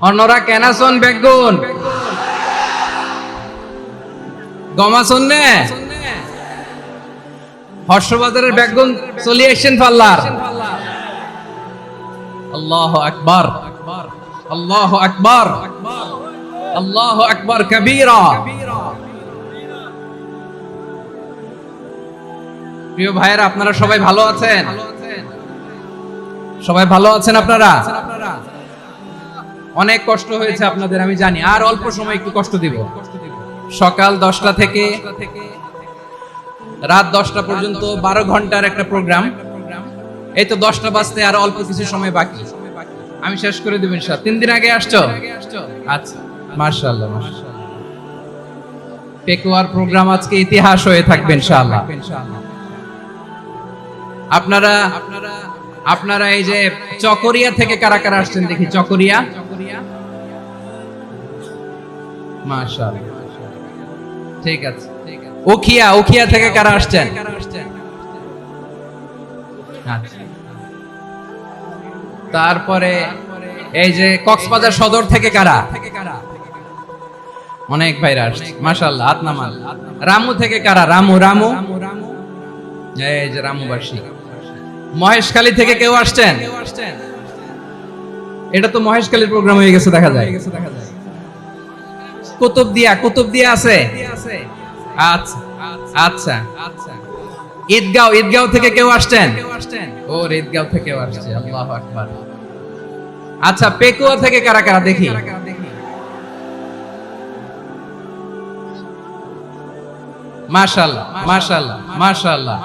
অন্যরা কেনাসন বেগুন গমাসন নে হর্ষবাজারের বেগুন চলে আসছেন পাল্লার। আল্লাহু আকবার, আল্লাহু আকবার, আল্লাহু আকবার কবীরা। প্রিয় ভাইয়েরা, আপনারা সবাই ভালো আছেন? সবাই ভালো আছেন আপনারা? অনেক কষ্ট হয়েছে আপনাদের আমি জানি, আর অল্প সময় একটু কষ্ট দিব। সকাল 10টা থেকে রাত 10টা পর্যন্ত 12 ঘন্টার একটা প্রোগ্রাম। এই তো 10টা বাজতে আর অল্প কিছু সময় বাকি, আমি শেষ করে দেব ইনশাআল্লাহ। 3 দিন আগে আসছো? আচ্ছা, মাশাআল্লাহ মাশাআল্লাহ। পেকুয়ার প্রোগ্রাম আজকে ইতিহাস হয়ে থাকবে ইনশাআল্লাহ। আপনারা এই যে চকরিয়া থেকে কারা কারা আসছেন দেখি? চকরিয়া, মাশাআল্লাহ, ঠিক আছে। উখিয়া থেকে কারা আসছেন? আচ্ছা। তারপরে এই যে কক্সবাজার সদর থেকে কারা? অনেক ভাইরা আসছে, মাশাআল্লাহ, হাত নামান। রামু থেকে কারা? রামু, এই যে রামুবাসী। মহেশখালী থেকে কেউ আসছেন? এটা তো মহেশখালীর প্রোগ্রাম হয়ে গেছে দেখা যায়। কুতুবদিয়া আছে? আচ্ছা আচ্ছা। ঈদগাঁও থেকে কেউ আসছেন? ও, ঈদগাঁও থেকে আসছে, আল্লাহু আকবার। আচ্ছা, পেকুয়া থেকে কারা কারা দেখি? মাশাআল্লাহ মাশাআল্লাহ মাশাআল্লাহ।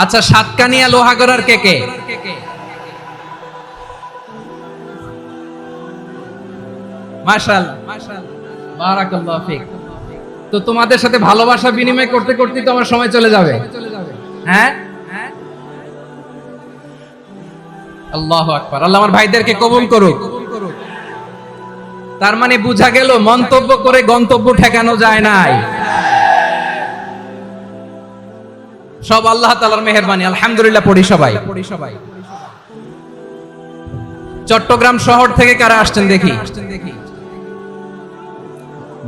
আচ্ছা, সাতকানিয়া লোহাগড়ার কে কে? মাশাআল্লাহ বারাকাল্লাহু ফিক। তো তোমাদের সাথে ভালোবাসা বিনিময় করতে করতে তো আমার সময় চলে যাবে। হ্যাঁ, আল্লাহু আকবার। আল্লাহ আমার ভাইদেরকে কবুল করুক। তার মানে বোঝা গেল মন্তব্য করে গন্তব্য ঠেকানো যায় নাই, সব আল্লাহ তাআলার মেহেরবানি। আলহামদুলিল্লাহ পড়ি সবাই। চট্টগ্রাম শহর থেকে কারা আসছেন দেখি?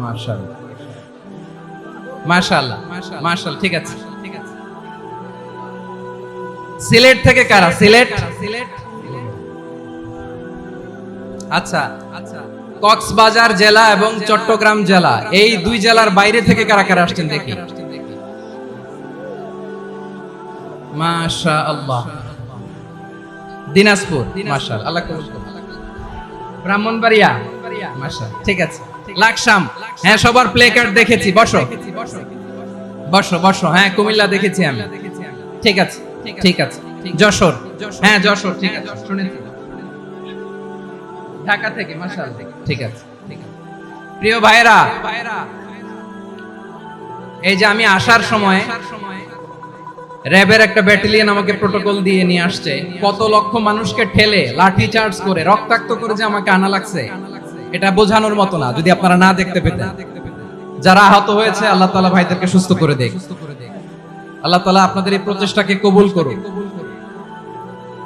মাশাআল্লাহ মাশাআল্লাহ মাশাআল্লাহ, ঠিক আছে। সিলেট থেকে কারা? সিলেট, আচ্ছা। কক্সবাজার জেলা এবং চট্টগ্রাম জেলা, এই দুই জেলার বাইরে থেকে কারা কারা আসছেন দেখি? মাশাআল্লাহ। দিনাজপুর, মাশাআল্লাহ, আল্লাহ কবুল করুন। ব্রাহ্মণবাড়িয়া, মাশাআল্লাহ, ঠিক আছে। লাকসাম, হ্যাঁ, সবার প্লে কার্ড দেখেছি। বসো বসো বসো। হ্যাঁ, কুমিল্লা দেখেছি আমি, ঠিক আছে ঠিক আছে। যশোর, হ্যাঁ যশোর, ঠিক আছে, শুনেছি। ঢাকা থেকে, মাশাআল্লাহ, ঠিক আছে। প্রিয় ভাইরা, এই যে আমি আসার সময় র্যাবের একটা ব্যাটালিয়ন আমাকে প্রোটোকল দিয়ে নিয়ে আসছে। কত লক্ষ মানুষকে ঠেলে লাঠি চার্জ করে রক্তাক্ত করে যে আমাকে আনা লাগছে, এটা বোঝানোর মতো না যদি আপনারা না দেখতে পেতেন। যারা আহত হয়েছে, আল্লাহ তাআলা ভাইদেরকে সুস্থ করে দেখ। আল্লাহ তাআলা আপনাদের এই প্রচেষ্টাকে কবুল করুন।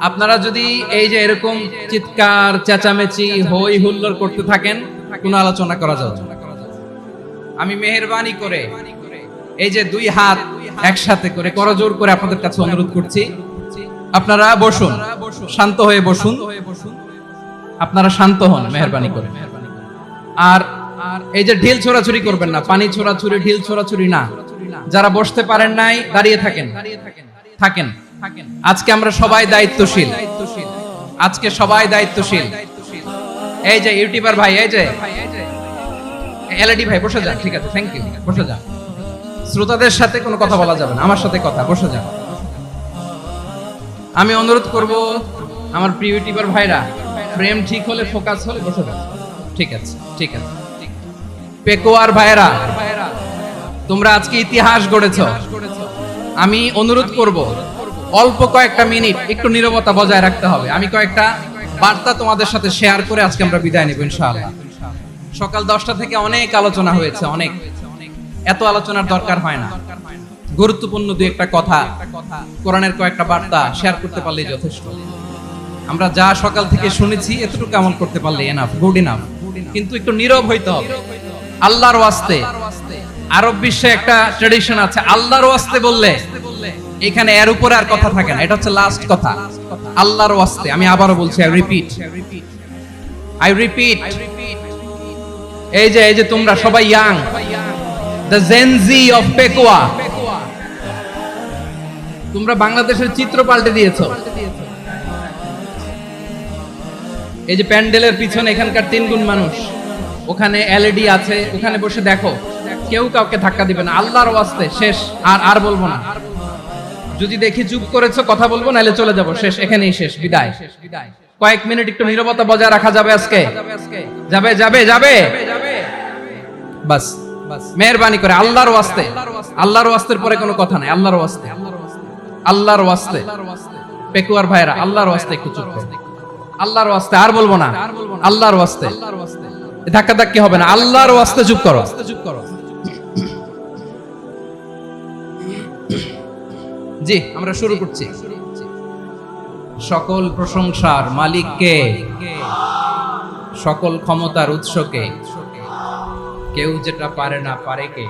আপনারা যদি এই যে এরকম চিৎকার চেঁচামেচি হই হুল্লোড় করতে থাকেন, কোনো আলোচনা করা যাবে না। আমি মেহেরবানি করে এই যে দুই হাত একসাথে করে করজোর করে আপনাদের কাছে অনুরোধ করছি, আপনারা বসুন, শান্ত হয়ে বসুন। আপনারা শান্ত হন মেহেরবানি করে। আর এই যে ঢিল ছোড়াছুরি করবেন না, পানি ছোড়াছুরি, ঢিল ছোড়াছুরি না। যারা বসতে পারেন নাই, দাঁড়িয়ে থাকেন। আজকে আমরা সবাই দায়িত্বশীল, আজকে সবাই দায়িত্বশীল। এই যে ইউটিউবার ভাই, এই যে এলইডি ভাই, বসে যান, ঠিক আছে, থ্যাংক ইউ, বসে যান। শ্রোতাদের সাথে কোনো কথা বলা যাবে না, আমার সাথে কথা, বসে যান। আমি অনুরোধ করব আমার প্রিয় ইউটিউবার ভাইরা, ফ্রেম ঠিক হলে, ফোকাস হলে বসে যান, ঠিক আছে ঠিক আছে। পেকুয়ার ভাইরা, তোমরা আজকে ইতিহাস গড়েছো। আমি অনুরোধ করব অল্প কয়েকটা মিনিট একটু নীরবতা বজায় রাখতে হবে। আমি কয়েকটা বার্তা তোমাদের সাথে শেয়ার করে আজকে আমরা বিদায় নেব ইনশাআল্লাহ। সকাল 10টা থেকে অনেক আলোচনা হয়েছে, অনেক, এত আলোচনার দরকার হয় না। গুরুত্বপূর্ণ দুই একটা কথা, কোরআনের কয়েকটা বার্তা শেয়ার করতে পারলেই যথেষ্ট। আমরা যা সকাল থেকে শুনেছি এতটুকু আমল করতে পারলে এনাফ, গুড ইনাফ। কিন্তু একটু নীরব হইতে হবে আল্লাহর ওয়াস্তে। আরব বিশ্বে একটা ট্র্যাডিশন আছে, আল্লাহর ওয়াস্তে বললে এখানে এর উপরে আর কথা থাকে না, এটা হচ্ছে লাস্ট কথা। আল্লাহর ওয়াস্তে, আমি আবারও বলছি, আই রিপিট, এই যে তোমরা সবাই young, the Gen Z of Pekua, তোমরা বাংলাদেশের চিত্র পাল্টে দিয়েছো। এই যে প্যান্ডেলের পিছনে এখানকার 3 গুণ মানুষ, ওখানে এলইডি আছে, ওখানে বসে দেখো, কেউ কাউকে ধাক্কা দিবে না। আল্লাহর ওয়াস্তে শেষ, আর বলবো না। যদি দেখি চুপ করেছো, কথা বলবো, নাহলে চলে যাবো, শেষ, এখানেই শেষ, বিদায়। কয়েক মিনিট একটু নীরবতা বজায় রাখা যাবে আজকে? যাবে বাস, মেহেরবানি করে আল্লাহর ওয়াস্তে। আল্লাহর ওয়াস্তের পরে কোনো কথা নাই, আল্লাহর ওয়াস্তে, আল্লাহর ওয়াস্তে। পেকুয়ার ভাইরা, আল্লাহর ওয়াস্তে একটু চুপ করো, আল্লাহর ওয়াস্তে, আর বলবো না, আল্লাহর ওয়াস্তে। ধাক্কা ধাক্কি হবে না, আল্লাহর ওয়াস্তে চুপ করো। জি, আমরা শুরু করছি। সকল প্রশংসার মালিককে, সকল ক্ষমতার উৎসকে, কেউ যেটা পারে না পারে কে,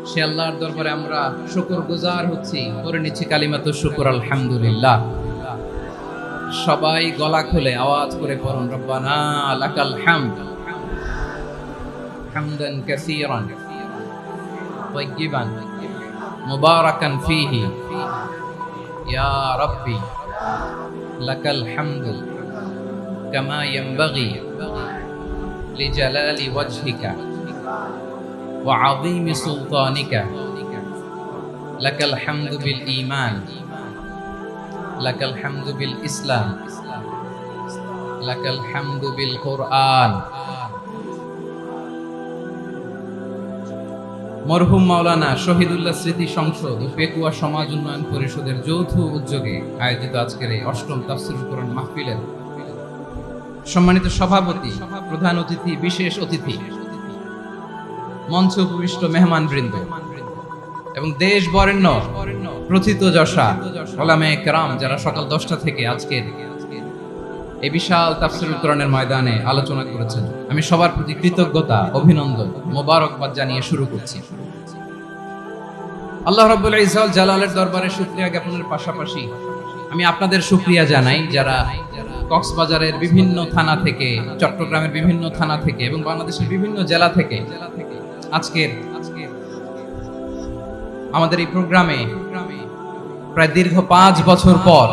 সে আল্লাহর দরবারে আমরা শুকরগুজার হচ্ছি, করে নিচ্ছি কালিমাতুশ শুকর, আলহামদুলিল্লাহ। সবাই গলা খুলে আওয়াজ করে পড়ুন, রব্বানা লাকাল হামদ হামদান কাসীরান তাইয়িবান মুবারাকান ফীহি ইয়া রাব্বি লাকাল হামদু কামা ইয়ানবাগি লিজালালি ওয়াজহিকা ওয়া আযীমি সুলতানিকা লাকাল হামদু বিল ঈমান লাকাল হামদু বিল ইসলাম লাকাল হামদু বিল কুরআন। মরহুম মাওলানা শহীদুল্লাহ স্মৃতি সংসদ ও পেকুয়া সমাজ উন্নয়ন পরিষদের যৌথ উদ্যোগে আয়োজিত আজকের এই 8ম তাফসীরুল কোরআন মাহফিলের সম্মানিত সভাপতি, প্রধান অতিথি, বিশেষ অতিথি, মঞ্চে উপবিষ্ট মেহমানবৃন্দ এবং দেশ বরেণ্য প্রথিতযশা উলামায়ে কেরাম যারা সকাল 10টা থেকে আজকের এই বিশাল তাফসীরুল কোরআনের ময়দানে আলোচনা করেছেন, আমি সবার প্রতি কৃতজ্ঞতা, অভিনন্দন, মোবারকবাদ জানিয়ে শুরু করছি। আল্লাহ রাব্বুল ইজ্জত জালালের দরবারে শুকরিয়া জ্ঞাপনের পাশাপাশি আমি আপনাদের শুকরিয়া জানাই যারা কক্সবাজারের বিভিন্ন থানা থেকে, চট্টগ্রামের বিভিন্ন থানা থেকে এবং বাংলাদেশের বিভিন্ন জেলা থেকে আজকের আমাদের এই প্রোগ্রামে প্রায় দীর্ঘ 5 বছর পর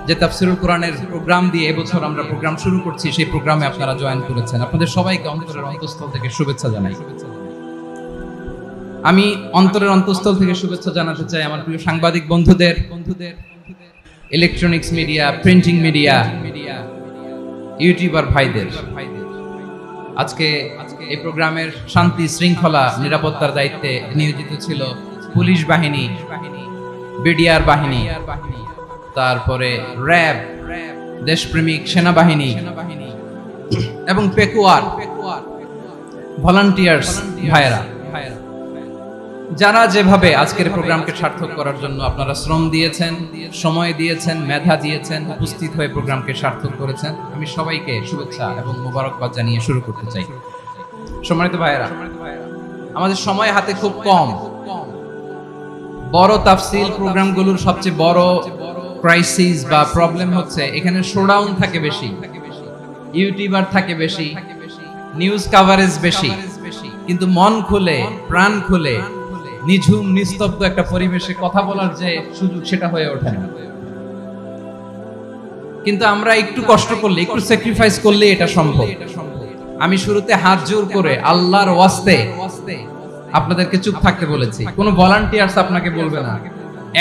যে তাফসীরুল কোরআনের প্রোগ্রাম দিয়ে এবছর আমরা প্রোগ্রাম শুরু করছি, সেই প্রোগ্রামে আপনারা জয়েন করেছেন। আপনাদের সবাইকে অন্তরের অন্তঃস্থল থেকে শুভেচ্ছা জানাই। আমি অন্তরের অন্তঃস্থল থেকে শুভেচ্ছা জানাতে চাই আমার প্রিয় সাংবাদিক বন্ধুদের, electronics media, printing media, YouTuber ভাইদের। আজকে এই প্রোগ্রামের শান্তি শৃঙ্খলা নিরাপত্তার দায়িত্বে নিয়োজিত ছিল পুলিশ বাহিনী, বিডিআর বাহিনী, তারপরে র্যাব, দেশপ্রেমিক সেনাবাহিনী এবং পেকুয়ার ভলান্টিয়ার্স ভাইরা, যারা যেভাবে আজকের প্রোগ্রামকে সার্থক করার জন্য আপনারা শ্রম দিয়েছেন, সময় দিয়েছেন, মেধা দিয়েছেন, উপস্থিত হয়ে প্রোগ্রামকে সার্থক করেছেন, আমি সবাইকে শুভেচ্ছা এবং মোবারকবাদ জানিয়ে শুরু করতে চাই। সম্মানিত ভাইরা, আমাদের সময় হাতে খুব কম। বড় তাফসীল প্রোগ্রামগুলোর সবচেয়ে বড় ক্রাইসিস বা প্রবলেম হচ্ছে এখানে শোডাউন থাকে বেশি, ইউটিউবার থাকে বেশি, নিউজ কভারেজ বেশি, কিন্তু মন খুলে, প্রাণ খুলে, নিঝুম নিস্তব্ধ একটা পরিবেশে কথা বলার যে সুযোগ, সেটা হয়ে ওঠে না। কিন্তু আমরা একটু কষ্ট করলে, একটু স্যাক্রিফাইস করলে এটা সম্ভব। আমি শুরুতে হাত জোর করে আল্লাহর ওয়াস্তে আপনাদেরকে চুপ থাকতে বলেছি। কোনো ভলান্টিয়ার্স আপনাকে বলবে না,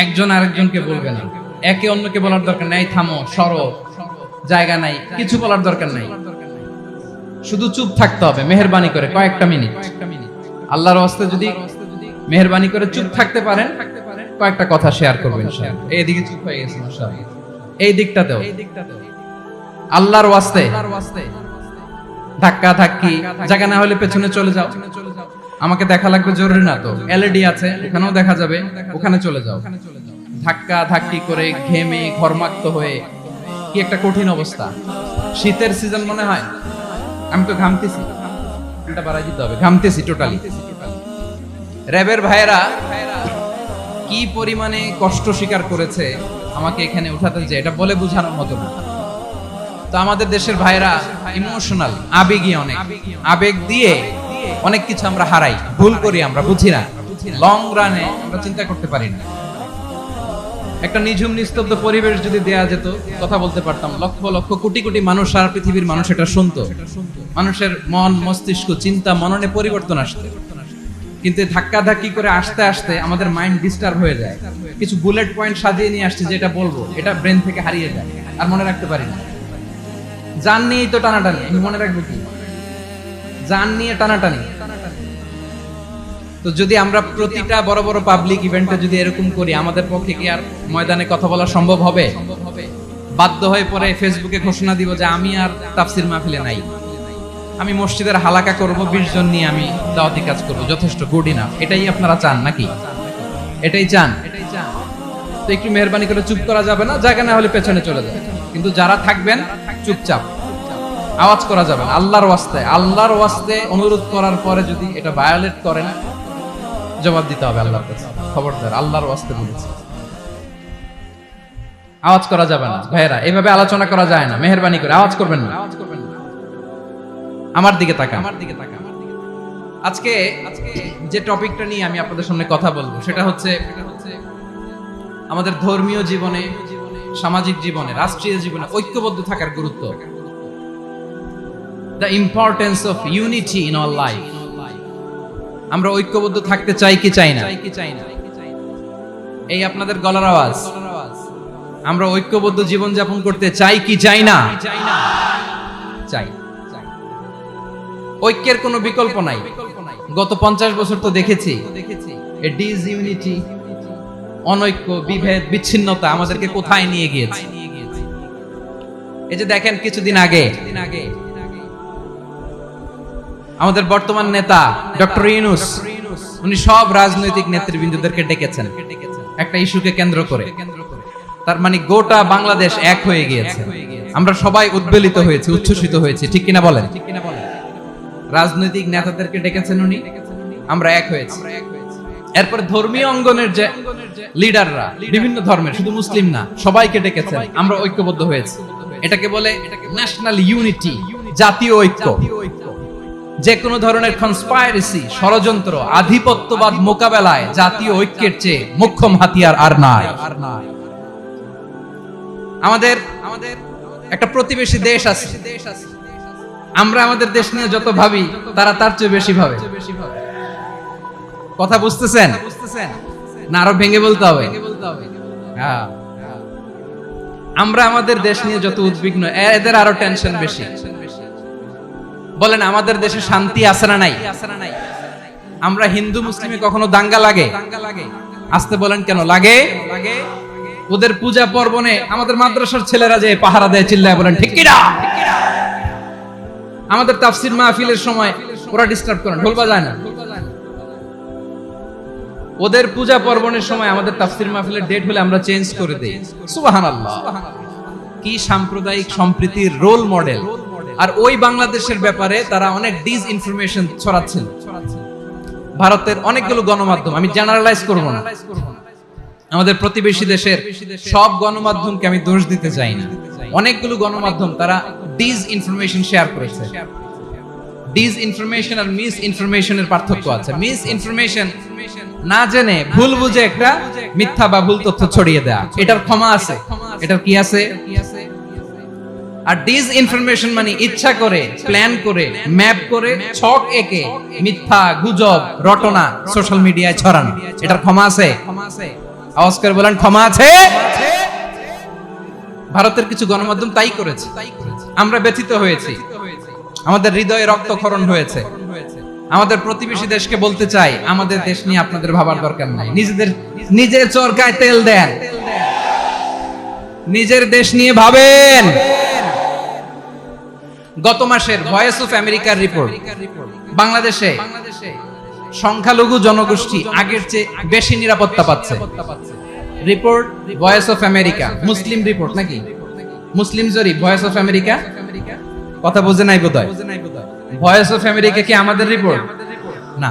একজন আরেকজনকে বলবে না, একে অন্যকে বলার দরকার নাই, থামো, সরো, জায়গা নাই, কিছু বলার দরকার নাই, শুধু চুপ থাকতে হবে মেহেরবানি করে কয়েকটা মিনিট। আল্লাহর ওয়াস্তে যদি মেহেরবানি করে চুপ থাকতে পারেন, কয়েকটা কথা শেয়ার করবেন। এইদিকে চুপ হয়ে গেছে, এই দিকটাতেও আল্লাহর ওয়াস্তে ধাক্কা ধাক্কি, জায়গা না হলে পেছনে চলে যাও, আমাকে দেখা লাগবে জরুরি না তো, এলইডি আছে ওখানেও দেখা যাবে, ওখানে চলে যাও। ধাক্কা ধাক্কি করে ঘেমে ঘর্মাক্ত হয়ে কি একটা কঠিন অবস্থা। শীতের সিজন মনে হয়। আমি তো ঘামতেছি, এটা বাড়াই দিতে হবে, ঘামতেছি টোটালি। র্যাবের ভাইয়েরা কি পরিমাণে কষ্ট স্বীকার করেছে আমাকে এখানে উঠাতে, যে এটা বলে বোঝানোর মতো না। তো আমাদের দেশের ভাইয়েরা ইমোশনাল, আবেগী অনেক, আবেগ দিয়ে অনেক কিছু আমরা হারাই, ভুল করি, আমরা বুঝি না, লং রানে আমরা চিন্তা করতে পারি না। একটা নিঝুম নিস্তব্ধ পরিবেশ যদি দেয়া যেত, কথা বলতে পারতাম, লক্ষ লক্ষ কোটি কোটি মানুষ, সারা পৃথিবীর মানুষ এটা শুনতো, মানুষের মন মস্তিষ্ক চিন্তা মননে পরিবর্তন আসতো। কিন্তু ধাক্কা ধাক্কি করে আসতে আসতে আমাদের মাইন্ড ডিস্টার্ব হয়ে যায়। কিছু বুলেট পয়েন্ট সাজিয়ে নিয়ে আসছে, যেটা বলবো এটা ব্রেন থেকে হারিয়ে যায়, আর মনে রাখতে পারি না। জান নিয়েই তো টানাটানি, আমি মনে রাখবো কি? জান নিয়ে টানাটানি। তো যদি আমরা প্রতিটা বড় বড় পাবলিক ইভেন্টে যদি এরকম করি, আমাদের পক্ষে কি আর ময়দানে কথা বলা সম্ভব হবে? বাধ্য হয়ে পরে ফেসবুকে ঘোষণা দিব যে আমি আর তাফসির মাহফিলে নাই, আমি মসজিদের হালাকা করব, 20 জন নিয়ে আমি দাওয়াতি কাজ করব, যথেষ্ট, গুড ইনাফ। এটাই আপনারা চান নাকি? এটাই চান? তো একটু মেহরবানি করে চুপ করা যাবে না, জায়গা না হলে পেছনে চলে যাবে। কিন্তু যারা থাকবেন চুপচাপ, আওয়াজ করা যাবে না। আল্লাহর ওয়াস্তে, আল্লাহর ওয়াস্তে অনুরোধ করার পরে যদি এটা ভায়োলেট করেন, জবাব দিতে হবে আল্লাহর কাছে। খবরদার, আল্লাহর ওয়াস্তে বলেছি, আওয়াজ করা যাবে না। ভাইয়েরা, এভাবে আলোচনা করা যায় না, মেহরবানি করে আওয়াজ করবেন না। আমার দিকে তাকান, আমার দিকে তাকান। আজকে যে টপিকটা নিয়ে আমি আপনাদের সামনে কথা বলবো, সেটা হচ্ছে আমাদের ধর্মীয় জীবনে, সামাজিক জীবনে, রাষ্ট্রীয় জীবনে ঐক্যবদ্ধ থাকার গুরুত্ব। The importance of unity in our life. আমরা ঐক্যবদ্ধ থাকতে চাই কি চাই না? এই আপনাদের গলার আওয়াজ। আমরা ঐক্যবদ্ধ জীবন যাপন করতে চাই কি চাই না? চাই। ঐক্যের কোনো বিকল্প নাই। গত 50 বছর তো দেখেছি এই ডিসইউনিটি, অনৈক্য, বিভেদ, বিচ্ছিন্নতা আমাদেরকে কোথায় নিয়ে গিয়েছে। এই যে দেখেন, কিছুদিন আগে আমাদের বর্তমান নেতা ডক্টর ইউনূস, উনি সব রাজনৈতিক নেতৃবৃন্দদেরকে ডেকেছেন একটা ইস্যুকে কেন্দ্র করে। তার মানে গোটা বাংলাদেশ এক হয়ে গিয়েছে। আমরা সবাই উদ্বেলিত হয়েছি, উচ্ছ্বসিত হয়েছি, ঠিক কিনা বলেন? রাজনৈতিক নেতাদেরকে ডেকেছেন উনি, আমরা এক হয়েছি। এরপর ধর্মীয় অঙ্গনের যে লিডাররা, বিভিন্ন ধর্মের, শুধু মুসলিম না, সবাইকে ডেকেছেন, আমরা ঐক্যবদ্ধ হয়েছি। এটাকে বলে ন্যাশনাল ইউনিটি, জাতীয় ঐক্য। যে কোনো ধরনের কনস্পাইরেসি, ষড়যন্ত্র, আধিপত্যবাদ মোকাবেলায় জাতীয় ঐক্যের চেয়ে মোক্ষম হাতিয়ার আর নাই। আমাদের একটা প্রতিবেশী দেশ আছে, আমরা আমাদের দেশ নিয়ে যত ভাবি, তারা তার চেয়ে বেশি ভাবে। কথা বুঝতেছেন না? আরো ভেঙে বলতে হবে। হ্যাঁ, আমরা আমাদের দেশ নিয়ে যত উদ্বিগ্ন, এদের আরো টেনশন বেশি। বলেন, আমাদের দেশে শান্তি আছে না নাই? আমরা হিন্দু মুসলিমে কখনো দাঙ্গা লাগে? আসতে বলেন, কেন লাগে? ওদের পূজা পার্বণে আমাদের মাদ্রাসার ছেলেরা যে পাহারা দেয়, চিল্লায় বলেন ঠিক কিনা? আমাদের তাফসীর মাহফিলের সময় ওরা ডিস্টার্ব করে, ঢোল বাজায় না। ওদের পূজা পার্বণের সময় আমাদের তাফসীর মাহফিলের ডেট হলে আমরা চেঞ্জ করে দেই। সুবহানাল্লাহ, কি সাম্প্রদায়িক সম্প্রীতির রোল মডেল। আর ওই বাংলাদেশের ব্যাপারে তারা অনেক ডিসইনফরমেশন ছড়াচ্ছেন। ভারতের অনেকগুলো গণমাধ্যম, আমি জেনারেলাইজ করব না, আমাদের প্রতিবেশী দেশের সব গণমাধ্যমকে আমি দোষ দিতে চাই না। অনেকগুলো গণমাধ্যম তারা ডিসইনফরমেশন শেয়ার করেছে। ডিসইনফরমেশন আর মিস ইনফরমেশনের পার্থক্য আছে। মিস ইনফরমেশন না জেনে ভুল বুঝে একটা মিথ্যা বা ভুল তথ্য ছড়িয়ে দেয়া, এটার ক্ষমা আছে, এটার কি আছে? আর ডিসইনফরমেশন মানে ইচ্ছা করে, প্ল্যান করে, ম্যাপ করে, ছক এঁকে মিথ্যা, গুজব, রটনা সোশ্যাল মিডিয়ায় ছড়ানো, এটার ক্ষমা আছে? আওয়াজ করে বলেন, ক্ষমা আছে? ভারতের কিছু গণমাধ্যম তাই করেছে, আমরা ব্যথিত হয়েছি, আমাদের হৃদয়ে রক্তক্ষরণ হয়েছে। আমাদের প্রতিবেশী দেশকে বলতে চাই, আমাদের দেশ নিয়ে আপনাদের ভাবার দরকার নাই। নিজের চরকায় তেল দেন, নিজের দেশ নিয়ে ভাবেন। গত মাসের ভয়েস অফ আমেরিকার রিপোর্ট, বাংলাদেশে সংখ্যালঘু জনগোষ্ঠী আগের চেয়ে বেশি নিরাপত্তা পাচ্ছে। Report voice of America, Muslim report নাকি? মুসলিম জরিপ, ভয়েস অফ আমেরিকা, কথা বোঝে নাই বোধহয়। ভয়েস অফ আমেরিকা কি আমাদের রিপোর্ট? না,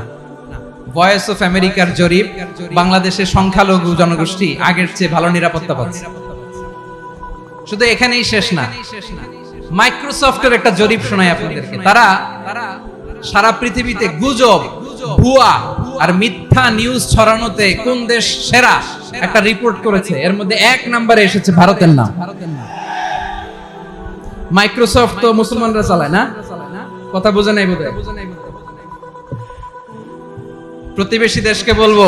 ভয়েস অফ আমেরিকার জরিপ, বাংলাদেশের সংখ্যালঘু জনগোষ্ঠী আগের চেয়ে ভালো নিরাপত্তা পাচ্ছে। শুধু এখানেই শেষ না, মাইক্রোসফটের একটা জরিপ শোনাই আপনাদেরকে। তারা সারা পৃথিবীতে গুজব, ভুয়া আর মিথ্যা নিউজ ছড়ানোতে কোন দেশ সেরা একটা রিপোর্ট করেছে। এর মধ্যে 1 নম্বরে এসেছে ভারতের নাম। মাইক্রোসফট তো মুসলমানরা চালায় না, কথা বোঝে নাই বোধহয়। প্রতিবেশী দেশকে বলবো,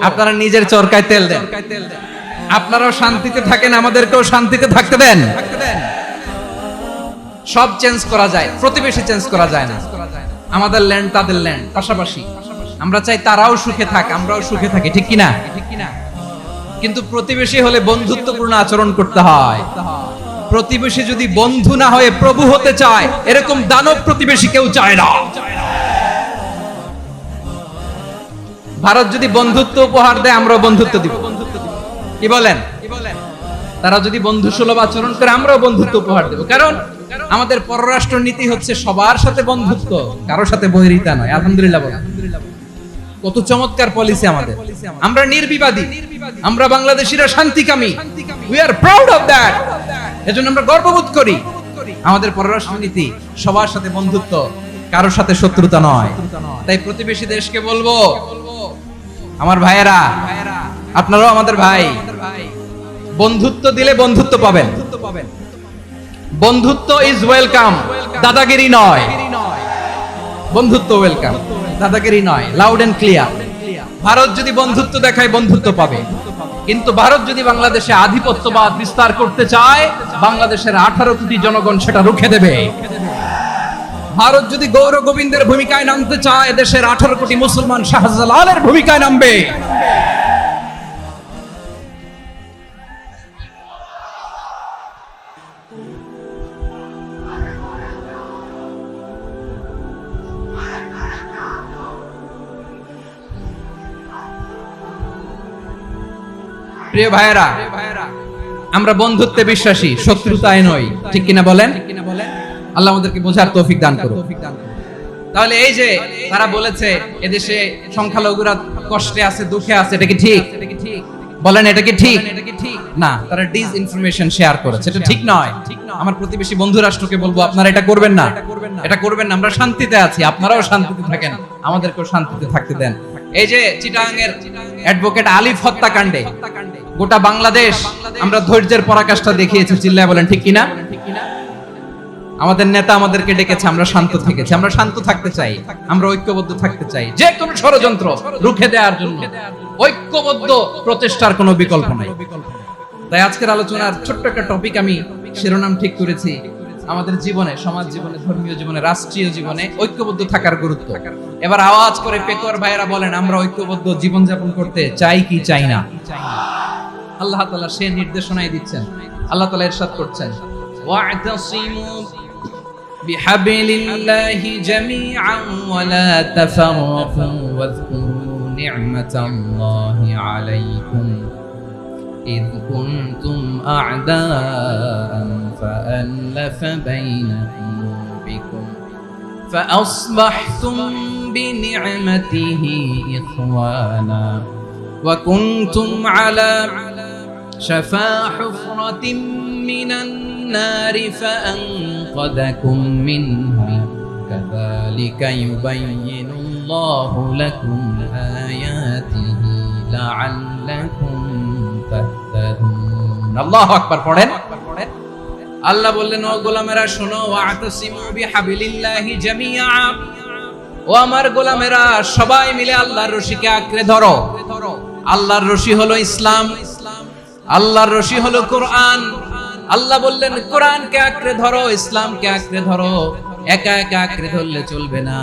আপনারা নিজের চরকায় তেল দেন, আপনারাও শান্তিতে থাকেন, আমাদেরকেও শান্তিতে থাকতে দেন। সব চেঞ্জ করা যায়, প্রতিবেশী চেঞ্জ করা যায় না। আমাদের ল্যান্ড তাদের ল্যান্ড, পাশাপাশি। আমরা চাই তারাও সুখে থাক, আমরাও সুখে থাকি, ঠিক কিনা? কিন্তু প্রতিবেশী হলে বন্ধুত্বপূর্ণ আচরণ করতে হয়। প্রতিবেশী যদি বন্ধু না হয়ে প্রভু হতে চায়, এরকম দানব প্রতিবেশী কেউ চায় না। ভারত যদি বন্ধুত্ব উপহার দেয়, আমরাও বন্ধুত্ব দিব। কি বলেন? তারা যদি বন্ধু সুলভ আচরণ করে, আমরাও বন্ধুত্ব উপহার দেব। কারণ আমাদের পররাষ্ট্র নীতি হচ্ছে সবার সাথে বন্ধুত্ব, কারোর সাথে বৈরিতা নয়। আলহামদুলিল্লাহ বলেন, কত চমৎকার পলিসি আমাদের। আমরা নির্বিবাদী, আমরা বাংলাদেশিরা শান্তিকামী। We are proud of that. এজন্য আমরা গর্ববোধ করি। আমাদের পররাষ্ট্র নীতি সবার সাথে বন্ধুত্ব, কারোর সাথে শত্রুতা নয়। তাই প্রতিবেশী দেশকে বলবো, আমার ভাইয়েরা, আপনারাও আমাদের ভাই, বন্ধুত্ব দিলে বন্ধুত্ব পাবেন। বন্ধুত্ব ইজ ওয়েলকাম, দাদাগিরি নয়। বন্ধুত্ব ওয়েলকাম, দাদাগিরি নয়। Loud and clear. ভারত যদি বন্ধুত্ব দেখায়, বন্ধুত্ব পাবে। কিন্তু ভারত যদি বাংলাদেশে আধিপত্যবাদ বিস্তার করতে চায়, বাংলাদেশের 18 কোটি জনগণ সেটা রুখে দেবে। ভারত যদি গৌর গোবিন্দের ভূমিকায় নামতে চায়, দেশের 18 কোটি মুসলমান শাহজালালের ভূমিকায় নামবে। প্রিয় ভাইয়েরা, আমরা বন্ধুত্বে বিশ্বাসী, শত্রুতায় নই, ঠিক কিনা বলেন? আল্লাহ আমাদেরকে বোঝার তৌফিক দান করুন। তাহলে এই যে তারা বলেছে এদেশে সংখ্যালঘুরা কষ্টে আছে, দুঃখে আছে, এটা কি ঠিক? বলেন, এটা কি ঠিক? না, তারা ডিসইনফরমেশন শেয়ার করেছে, এটা ঠিক নয়। আমার প্রতিবেশী বন্ধু রাষ্ট্রকে বলবো, আপনারা এটা করবেন না, এটা করবেন না। আমরা শান্তিতে আছি, আপনারাও শান্তিতে থাকেন, আমাদেরকেও শান্তিতে থাকতে দেন। এই যে চিটাগাংয়ের অ্যাডভোকেট আলিফ হত্যাকাণ্ডে গোটা বাংলাদেশ আমরা ধৈর্যের পরাকাষ্ঠা দেখিয়েছি, চিল্লায় বলেন ঠিক কিনা? আমাদের নেতা আমাদেরকে ডেকেছে, আমরা শান্ত থেকেছি। আমরা শান্ত থাকতে চাই, আমরা ঐক্যবদ্ধ থাকতে চাই। যে কোনো ষড়যন্ত্র রুখে দেওয়ার জন্য ঐক্যবদ্ধ প্রচেষ্টার কোনো বিকল্প নাই। তাই আজকের আলোচনার ছোট্ট একটা টপিক আমি শিরোনাম ঠিক করেছি, আমাদের জীবনে, সমাজ জীবনে, ধর্মীয় জীবনে, রাষ্ট্রীয় জীবনে ঐক্যবদ্ধ থাকার গুরুত্ব। এবার আওয়াজ করে পেকুয়ার ভাইয়েরা বলেন, আমরা ঐক্যবদ্ধ জীবনযাপন করতে চাই কি চাই না? আল্লাহ তাআলা সে নির্দেশনাই দিচ্ছেন। আল্লাহ তাআলা ইরশাদ করছেন, ওয়া'তাসিমু বিহাবলিল্লাহি জামিআন ওয়া লা তাফাররাকু ওয়াযকুরু নি'মাতাল্লাহি আলাইকুম إذ كنتم أعداء فألف بين قلوبكم فأصبحتم بنعمته إخوانا وكنتم على شفا حفرة من النار فأنقذكم منها كذلك يبين الله لكم آياته لعلكم তাহতাদুন। আল্লাহু আকবার পড়েন। আল্লাহ বললেন, ও গোলামেরা শোনো, ওয়া'তাসিমু বিহাবলিল্লাহি জামিআ, ও আমার গোলামেরা সবাই মিলে আল্লাহর রশিকে আঁকড়ে ধরো। আল্লাহর রশি হলো ইসলাম, আল্লাহর রশি হলো কোরআন। আল্লাহ বললেন, কোরআনকে আঁকড়ে ধরো, ইসলামকে আঁকড়ে ধরো। একা একা আঁকড়ে ধরলে চলবে না,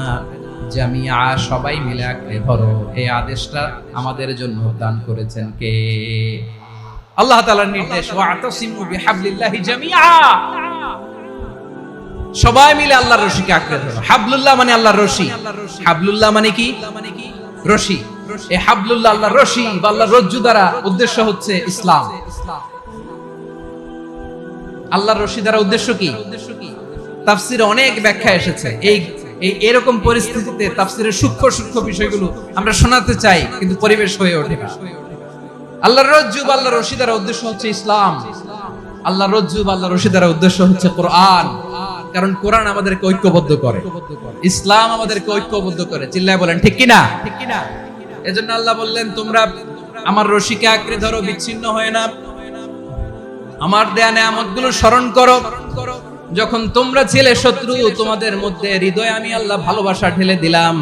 জামিআ সবাই মিলে আঁকড়ে ধরো। এই আদেশটা আমাদের জন্য দান করেছেন কে? আল্লাহ তাআলার নির্দেশ, ওয়া'তাসিমু বিহাবলিল্লাহি জামিআ, সবাই মিলে আল্লাহর রশিকে আঁকড়ে ধরো। হাবলুল্লাহ মানে আল্লাহর রশি। হাবলুল্লাহ মানে কি? রশি। এই হাবলুল্লাহ আল্লাহর রশি বা আল্লাহর রজ্জু দ্বারা উদ্দেশ্য হচ্ছে ইসলাম। আল্লাহর রশি দ্বারা উদ্দেশ্য কি? তাফসিরে অনেক ব্যাখ্যা এসেছে। এই এরকম পরিস্থিতিতে তাফসিরের সূক্ষ্ম সূক্ষ্ম বিষয়গুলো আমরা শোনাতে চাই, কিন্তু পরিবেশ হয়ে ওঠে না। আল্লাহর রজ্জু বা আল্লাহর রশি দ্বারা উদ্দেশ্য হচ্ছে ইসলাম। আল্লাহর রজ্জু বা আল্লাহর রশি দ্বারা উদ্দেশ্য হচ্ছে কোরআন, কারণ কোরআন আমাদেরকে ঐক্যবদ্ধ করে, ইসলাম আমাদেরকে ঐক্যবদ্ধ করে। চিল্লায় বলেন ঠিক কিনা? এজন্য আল্লাহ বললেন, তোমরা আমার রশিকে আঁকড়ে ধরো, বিচ্ছিন্ন হয় না, আমার দেয়া নেয়ামতগুলো স্মরণ করো। যখন তোমরা ছিলে শত্রু, তোমাদের মধ্যে হৃদয়ে আমি আল্লাহ ভালোবাসা ঢেলে দিলাম,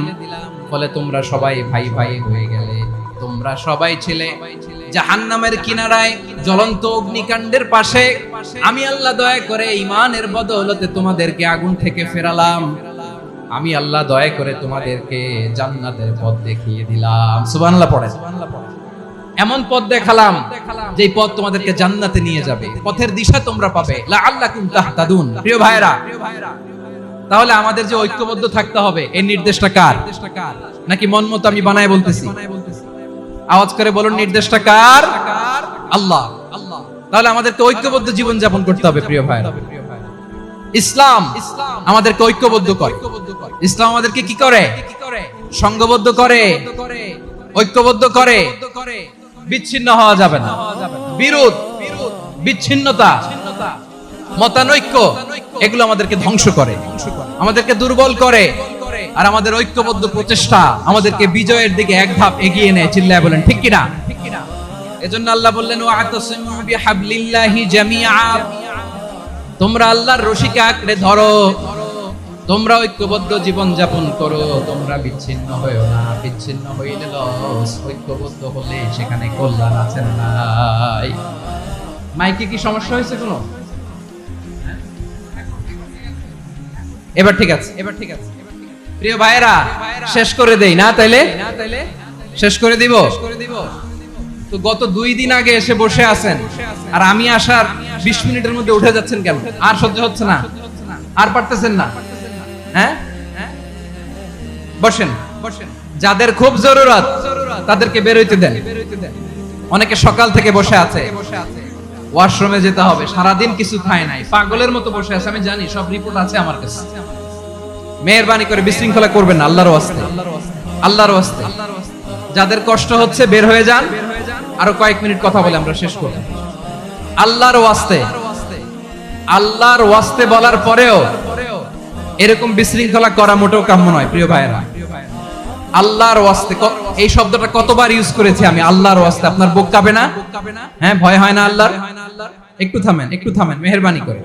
ফলে তোমরা সবাই ভাই ভাই হয়ে গেলে। তোমরা সবাই ছিলে জাহান্নামের কিনারায়, জ্বলন্ত অগ্নিকাণ্ডের পাশে। আমি আল্লাহ দয়া করে ঈমানের বদৌলতে তোমাদেরকে আগুন থেকে ফেরালাম। আমি আল্লাহ দয়া করে তোমাদেরকে জান্নাতের পথ দেখিয়ে দিলাম। সুবহানাল্লাহ পড়েন। এমন পথ দেখালাম যে পথ তোমাদেরকে জান্নাতে নিয়ে যাবে, পথের দিশা তোমরা পাবে। লাআল্লাকুম তাহতাদুন। প্রিয় ভাইরা, তাহলে আমাদের যে ঐক্যবদ্ধ থাকতে হবে, এই নির্দেশটা কার? নাকি মন মতো আমি বানায় বলতেছি? আওয়াজ করে বলুন, নির্দেশটা কার? আল্লাহ। তাহলে আমাদেরকে ঐক্যবদ্ধ জীবন যাপন করতে হবে। প্রিয় ভাইরা, ইসলাম আমাদেরকে ঐক্যবদ্ধ করে। ইসলাম আমাদেরকে কি করে? সংঘবদ্ধ করে, ঐক্যবদ্ধ করে। বিচ্ছিন্ন হওয়া যাবে না। বিরোধ, বিচ্ছিন্নতা, মতানৈক্য, এগুলো আমাদেরকে ধ্বংস করে, আমাদেরকে দুর্বল করে। আর আমাদের ঐক্যবদ্ধ প্রচেষ্টা আমাদেরকে বিজয়ের দিকে এক ধাপ এগিয়ে নেয়। চিল্লায় বলেন ঠিক কিনা? এজন্য আল্লাহ বললেন, ওয়া'তাসিমু বিহাবলিল্লাহি জামিআ। তোমরা আল্লাহর রশিকে আঁকড়ে ধরো, তোমরা ঐক্যবদ্ধ জীবন যাপন করো, তোমরা বিচ্ছিন্ন হইও না। বিচ্ছিন্ন হইলে লস, ঐক্যবদ্ধ হলে সেখানে কল্যাণ আছে না নাই? মাইকে কি সমস্যা হয়েছে কোনো? এবার ঠিক আছে, এবার ঠিক আছে। প্রিয় ভাইরা, শেষ করে দেই না? তাইলে শেষ করে দিব। তো গত 2 দিন আগে এসে বসে আছেন, আর আমি আসার 20 মিনিটের মধ্যে উঠে যাচ্ছেন কেন? আর সহ্য হচ্ছে না? আর পারতেছেন না? হ্যাঁ, বসেন। যাদের খুব জরুরত তাদেরকে বের হইতে দেন। অনেকে সকাল থেকে বসে আছে, ওয়াশরুমে যেতে হবে, সারাদিন কিছু খায় নাই, পাগলের মতো বসে আছে। আমি জানি, সব রিপোর্ট আছে আমার কাছে। মেহেরবানি করে বিশৃঙ্খলা করবেন না, আল্লাহর ওয়াস্তে, আল্লাহর ওয়াস্তে। যাদের কষ্ট হচ্ছে বের হয়ে যান। আরো কয়েক মিনিট কথা বলে আমরা শেষ করব। আল্লাহর ওয়াস্তে, আল্লাহর ওয়াস্তে বলার পরেও এরকম বিশৃঙ্খলা করা মোটেও কাম্য নয়। প্রিয় ভাইয়েরা, আল্লাহর ওয়াস্তে, এই শব্দটা কতবার ইউজ করেছি আমি? আল্লাহর ওয়াস্তে। আপনার বুক কাঁপে না? হ্যাঁ, ভয় হয় না আল্লাহর? একটু থামেন, একটু থামেন, মেহেরবানি করে,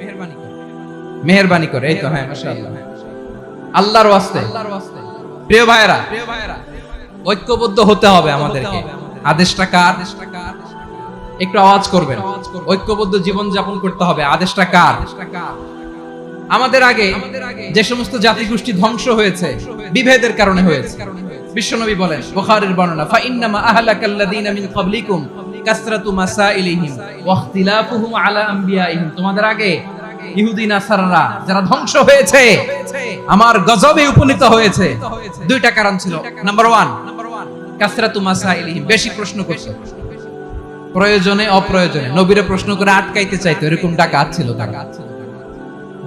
মেহেরবানি করে। এই তো, হ্যাঁ, মাশাআল্লাহ। আল্লাহর ওয়াস্তে। প্রিয় ভাইয়েরা, ঐক্যবদ্ধ হতে হবে আমাদেরকে। আদেশটা কার? একটু আওয়াজ করবেন। ঐক্যবদ্ধ জীবন যাপন করতে হবে। আদেশটা কার? আমাদের আগে যে সমস্ত জাতিগোষ্ঠী ধ্বংস হয়েছে, বিভেদের কারণে হয়েছে। বিশ্বনবী বলেন, বুখারীর বর্ণনা, ফা ইন্নামা আহলাকাল্লাযীনা মিন ক্বাবলিকুম কাসরাতু মাসাইলিহিম ওয়া ইখতিলাফুহুম আলা আমবিয়াইহিম। তোমাদের আগে ইহুদি নাসারারা যারা ধ্বংস হয়েছে, আমার গজবে উপনীত হয়েছে, 2টা কারণ ছিল। নাম্বার 1, কাসরাতু মাসাইলিহিম, বেশি প্রশ্ন করছে, প্রয়োজনে অপ্রয়োজনে নবীরে প্রশ্ন করে আটকাইতে চাইতো, এরকম ডাকাত ছিল তারা।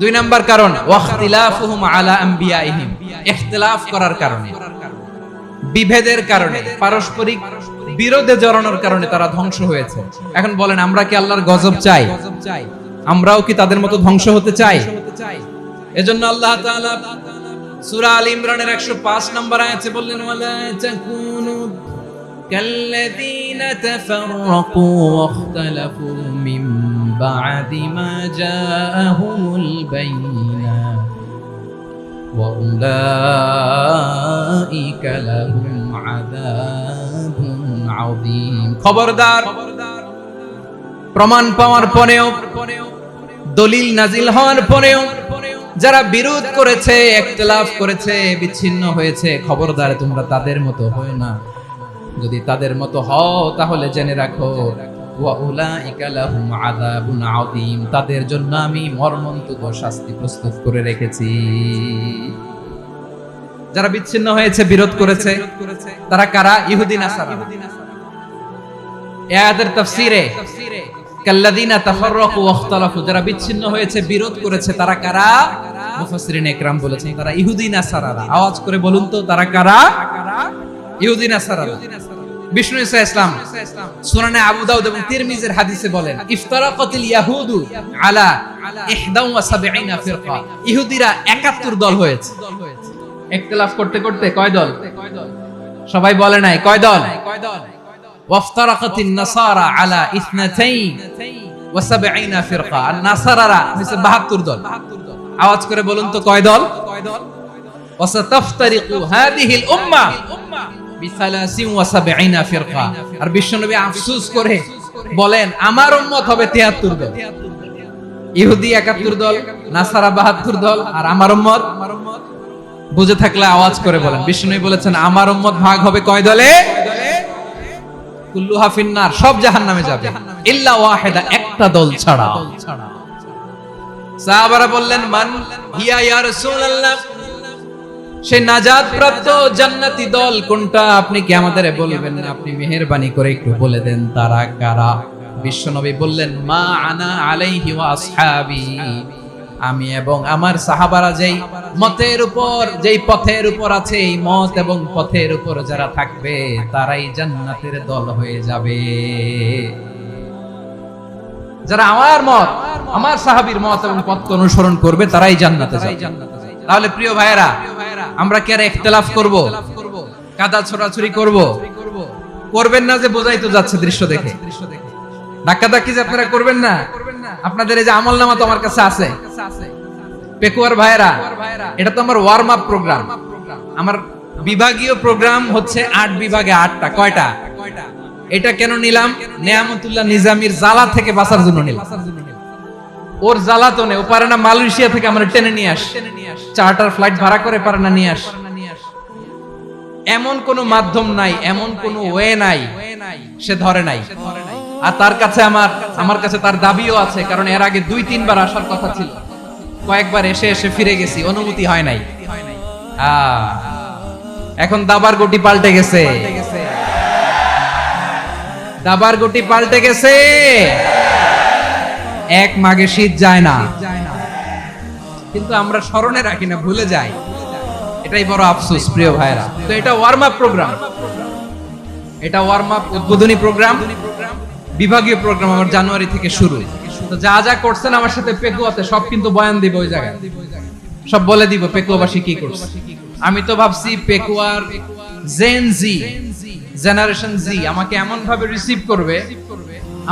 2 নাম্বার কারণ, ওয়াখতিলাফুহুম আলা আমবিয়াইহিম, ইখতিলাফ করার কারণে, বিভেদের কারণে, পারস্পরিক বিরোধে জড়ানোর কারণে তারা ধ্বংস হয়েছে। এখন বলেন, আমরা কি আল্লাহর গজব চাই? আমরাও কি তাদের মতো ধ্বংস হতে চাই? এজন্য আল্লাহ তাআলা সূরা আল ইমরানের 105 নম্বর আয়াতে বললেন, ওয়ালা তাকুনু কাল্লাযীনা তাফাররাকু ওয়াখতালাফু মিন বা'দি মা জাআহুমুল বাইয়িনাত ওয়া উলাইকা লাহুম আযাবুন আযীম। খবরদার, প্রমাণ পাওয়ার পরেও, দলিল নাজিল হওয়ার পরেও যারা বিরোধ করেছে, ইখতিলাফ করেছে, বিচ্ছিন্ন হয়েছে, খবরদার তোমরা তাদের মতো হও না। যদি তাদের মতো হও তাহলে জেনে রাখো, ওয়া উলাইকা লাহুম আযাবুন আযীম, তাদের জন্য আমি মর্মন্তুদ শাস্তি প্রস্তুত করে রেখেছি। যারা বিচ্ছিন্ন হয়েছে, বিরোধ করেছে, তারা কারা? ইহুদি নাসারা। এই আয়াতের তাফসীরে কাল্লাযিনা তাফাররাকু ওয়াখতালাফু, যারা বিচ্ছিন্ন হয়েছে, বিরোধ করেছে, তারা কারা? মুফাসসিরিন ইকরাম বলেছেন তারা ইহুদি নাসারারা। আওয়াজ করে বলুন তো তারা কারা? ইহুদি নাসারারা। বিষ্ণু ঈসা ইসলাম সুনানে আবু দাউদ এবং তিরমিজির হাদিসে বলেন, ইফতারাকাতিল ইয়াহুদু আলা 71 ফিরকা, ইহুদিরা 71 দল হয়েছে। ইখতিলাফ করতে করতে কয় দল? সবাই বলে নাই কয় দল? ওয়াফতারাকাতিন নাসারা আলা 72 ফিরকা, আর নাসারারা হইছে 72 দল। আওয়াজ করে বলুন তো কয় দল? ওয়াসাতাফতারিকু হাদিহিল উম্মাহ বি73 ফিরকা। আর বিশ্বনবী আফসোস করে বলেন আমার উম্মত হবে 73 দল। ইহুদি 71 দল, নাসারা 72 দল, আর আমার উম্মত, বুঝে থাকলে আওয়াজ করে বলেন। বিশ্বনবী বলেছেন আমার উম্মত ভাগ হবে কয় দলে? কুল্লুহা ফিন্নার, সব জাহান্নামে যাবে, ইল্লা ওয়াহিদা, একটা দল ছাড়া। সাহাবারা বললেন মান হিয়া ইয়া রাসূলুল্লাহ, সেই নাজাত প্রাপ্ত জান্নাতি দল কোনটা? আপনি কি আমাদের বলবেন না? আপনি মেহেরবানি করে একটু বলে দেন তারা কারা? বিশ্বনবী বললেন মা আনা আলাইহি ওয়া আসহাবি, আমি এবং আমার সাহাবারা যেই মতের উপর, যেই পথের উপর আছে, এই মত এবং পথের উপর যারা থাকবে তারাই জান্নাতের দল হয়ে যাবে। যারা আমার মত, আমার সাহাবীর মত এবং পথকে অনুসরণ করবে তারাই জান্নাতে যাবে। তাহলে প্রিয় ভাইয়েরা, আমরা কি আর ইখতিলাফ করব? কাদা ছোড়াছুরি করব? করবেন না যে বোঝাই তো যাচ্ছে দৃশ্য দেখে। ধাক্কাধাক্কি যে আপনারা করবেন না। আপনাদের এই যে আমলনামা তো আমার কাছে আছে। পেকুয়ার ভাইয়েরা, এটা তো আমার ওয়ার্ম আপ প্রোগ্রাম। আমার বিভাগীয় প্রোগ্রাম হচ্ছে 8 বিভাগে 8টা। কয়টা? এটা কেন নিলাম? নেয়ামতুল্লাহ নিজামীর জ্বালা থেকে বাঁচার জন্য নিলাম। ওর জ্বালাতনে ও পারে না মালয়েশিয়া থেকে আমরা টেনে নিয়ে আস, চার্টার ফ্লাইট ভাড়া করে পারে না নিয়ে আস। এমন কোন মাধ্যম নাই, এমন কোন ওয়ে নাই সে ধরে নাই। আর তার কাছে আমার কাছে তার দাবিও আছে, কারণ এর আগে 2-3 বার আসার কথা ছিল। কয়েকবার এসে এসে ফিরে গেছি, অনুমতি হয় নাই। এখন দাবার গটি পাল্টে গেছে, দাবার গটি পাল্টে গেছে। এক মাঘে শীত যায় না, কিন্তু আমরা স্মরণে রাখি না, ভুলে যাই। এটাই বড় আফসোস প্রিয় ভাইরা। তো এটা ওয়ার্ম আপ প্রোগ্রাম, এটা ওয়ার্ম আপ উদ্বোধনী প্রোগ্রাম, বিভাগীয় প্রোগ্রাম আমার জানুয়ারি থেকে শুরু। তো যা যা করছেন আমার সাথে পেকুয়াতে সব কিন্তু বয়ান দিব, ওই জায়গায় সব বলে দিব পেকুয়াবাসী কি করছে। আমি তো ভাবছি পেকুয়ার জেন জি, জেনারেশন জি আমাকে এমন ভাবে রিসিভ করবে,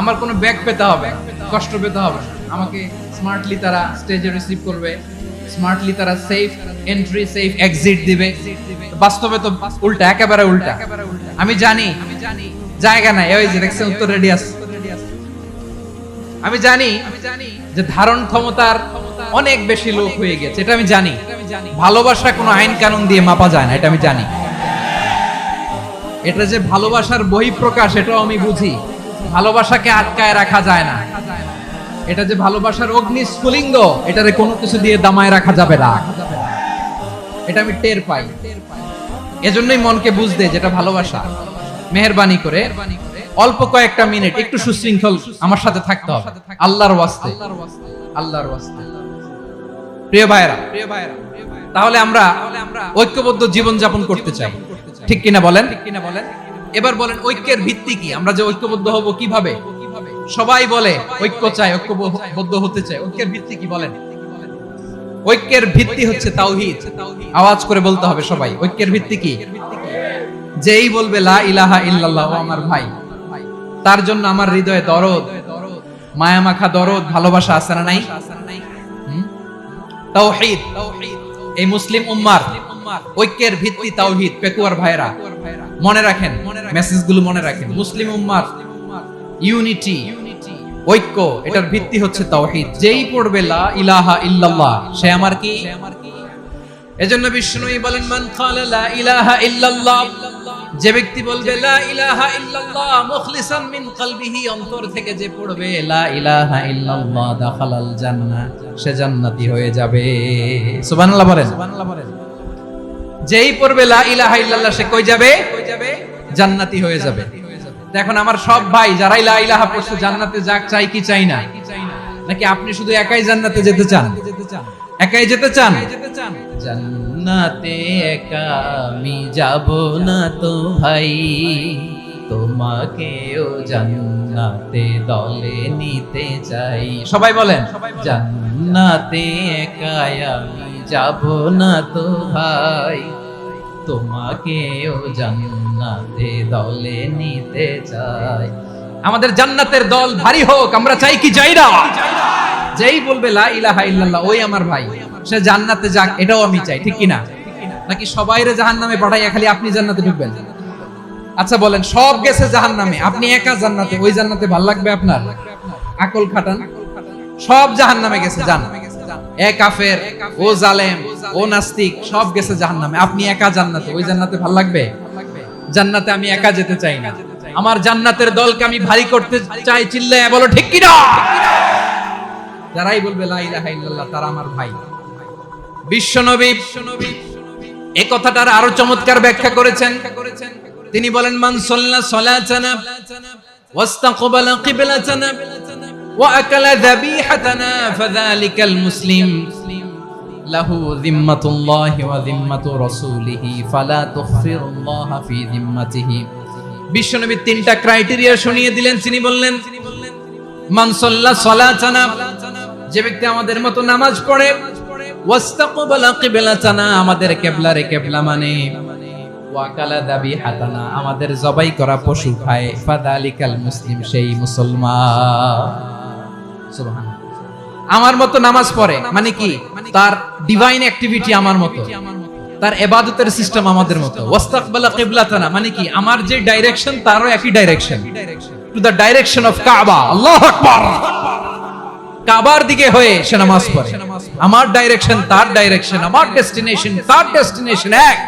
আমার কোনো ব্যাক পেতে হবে, কষ্ট পেতে হবে। আমাকে স্মার্টলি তারা স্টেজে রিসিভ করবে, স্মার্টলি তারা সেফ এন্ট্রি, সেফ এক্সিট দিবে। বাস্তবে তো উল্টা, একেবারে উল্টা। আমি জানি জায়গা নাই, ওই যে দেখছেন উত্তর রেডিয়াস। আমি জানি যে ধারণ ক্ষমতার অনেক বেশি লোক হয়ে গেছে, এটা আমি জানি। ভালোবাসা কোনো আইন কানুন দিয়ে মাপা যায় না, এটা আমি জানি। এটা যে ভালোবাসার বহিঃপ্রকাশ, এটাও আমি বুঝি। ভালোবাসাকে আটকায় রাখা যায় না। এটা যে ভালোবাসার অগ্নি স্ফুলিঙ্গ, এটারে কোনো কিছু দিয়ে দামায় রাখা যাবে না, এটা আমি টের পাই। এজন্যই মনকে বুঝতে যেটা ভালোবাসা। মেহেরবানি করে অল্প কয়েকটা মিনিট একটু সুশৃঙ্খল আমার সাথে থাকতে হবে, আল্লাহর ওয়াস্তে, আল্লাহর ওয়াস্তে। প্রিয় ভাইরা, তাহলে আমরা ঐক্যবদ্ধ জীবন যাপন করতে চাই, ঠিক কিনা বলেন? এবার বলেন ঐক্যের ভিত্তি কি? আমরা যে ঐক্যবদ্ধ হব কিভাবে? সবাই বলে ঐক্য চাই, ঐক্যবদ্ধ হতে চাই। ঐক্যের ভিত্তি কি বলেন? ঐক্যের ভিত্তি হচ্ছে তাওহীদ। আওয়াজ করে বলতে হবে সবাই, ঐক্যের ভিত্তি কি? যেই বলবে লা ইলাহা ইল্লাল্লাহ, ও আমার ভাই, তার জন্য আমার হৃদয়ে দরদ, মায়া মাখা দরদ, ভালোবাসা আছে না নাই? তাওহীদ, এই মুসলিম উম্মার ঐক্যের ভিত্তি তাওহীদ। পেকুয়ার ভাইরা মনে রাখেন, মেসেজগুলো মনে রাখেন। মুসলিম উম্মার ইউনিটি, ঐক্য, এটার ভিত্তি হচ্ছে তাওহীদ। যেই পড়বে লা ইলাহা ইল্লাল্লাহ, সে আমার কি? এজন্য বিষ্ণুই বলেন মান ক্বালা লা ইলাহা ইল্লাল্লাহ, যে ব্যক্তি বলবে লা ইলাহা ইল্লাল্লাহ মুখলিসান মিন কলবিহি, অন্তর থেকে যে পড়বে লা ইলাহা ইল্লাল্লাহ, দাখালাল জান্নাহ, সে জান্নাতি হয়ে যাবে। সুবহানাল্লাহ বলেন। যেই পড়বে লা ইলাহা ইল্লাল্লাহ, সে কই যাবে? জান্নাতি হয়ে যাবে। এখন আমার সব ভাই যারাই লা ইলাহা পড়ছে জান্নাতে যাক, চাই কি চাই না? নাকি আপনি শুধু একাই জান্নাতে যেতে চান? একাই যেতে চান? জান্নাতে একা আমি যাব না তো ভাই, তোমাকেও জান্নাতে দলে নিতে চাই। সবাই বলেন, জান্নাতে একা আমি যাব না তো ভাই, তোমাকেও জান্নাতে দলে নিতে চাই। আমাদের জান্নাতের দল ভারী হোক, আমরা চাই কি চাই না? যেই বলবে লা ইলাহা ইল্লাল্লাহ ওই আমার ভাই, সে জান্নাতে যাক, এটাও আমি চাই, ঠিক কি না? নাকি সবাইরে জাহান্নামে পাঠাইয়া খালি আপনি জান্নাতে ঢুকবেন? আচ্ছা বলেন, সব গেছে জাহান্নামে, আপনি একা জান্নাতে, ওই জান্নাতে ভাল লাগবে আপনার? আকল খাটান। সব জাহান্নামে গেছে, যান। এ কাফের, ও জালেম, ও নাস্তিক, সব গেছে জাহান্নামে, আপনি একা জান্নাতে, ওই জান্নাতে ভাল লাগবে? জান্নাতে আমি একা যেতে চাই না, আমার জান্নাতের দলকে আমি ভারী করতে চাই। চিল্লায়া বলো ঠিক কি না? যারাই বলবে লা ইলাহা ইল্লাল্লাহ তারা আমার ভাই। বিশ্বনবী এই কথাটার আরো চমৎকার ব্যাখ্যা করেছেন। তিনি বলেন, মান সাল্লা সালাতানা ওয়াস্তাকবালা কিবলাতানা ওয়া আকালা যাবিহাতানা ফাযালিকাল মুসলিম লাহু যিম্মাতুল্লাহি ওয়া যিম্মাতু রাসূলিহি ফালা তুখফিরুল্লাহা ফি যিম্মাতিহি। বিশ্বনবী তিনটা ক্রাইটেরিয়া শুনিয়ে দিলেন। তিনি বললেন, মান সাল্লা সালাতানা, যে ব্যক্তি আমাদের মতো নামাজ পড়ে, ওয়াস্তাকবালা কিবলাতানা, আমাদের কিবলারে কিবলা মানে, ওয়াকালা যাবিহাতানা, আমাদের জবাই করা পশু খায়, ফাযালিকাল মুসলিম, সেই মুসলমান। সুবহানাল্লাহ। আমার মতো নামাজ পড়ে মানে কি? তার ডিভাইন অ্যাক্টিভিটি আমার মতো, তার ইবাদতের সিস্টেম আমাদের মতো। ওয়াস্তাকবালা কিবলাতানা মানে কি? আমার যে ডাইরেকশন তারও একই direction, to the direction of কাবা। আল্লাহু আকবার। কাবার দিকে হয়ে সে নামাজ পড়ে। আমার ডাইরেকশন তার ডাইরেকশন, আমার ডেস্টিনেশন তার ডেস্টিনেশন এক।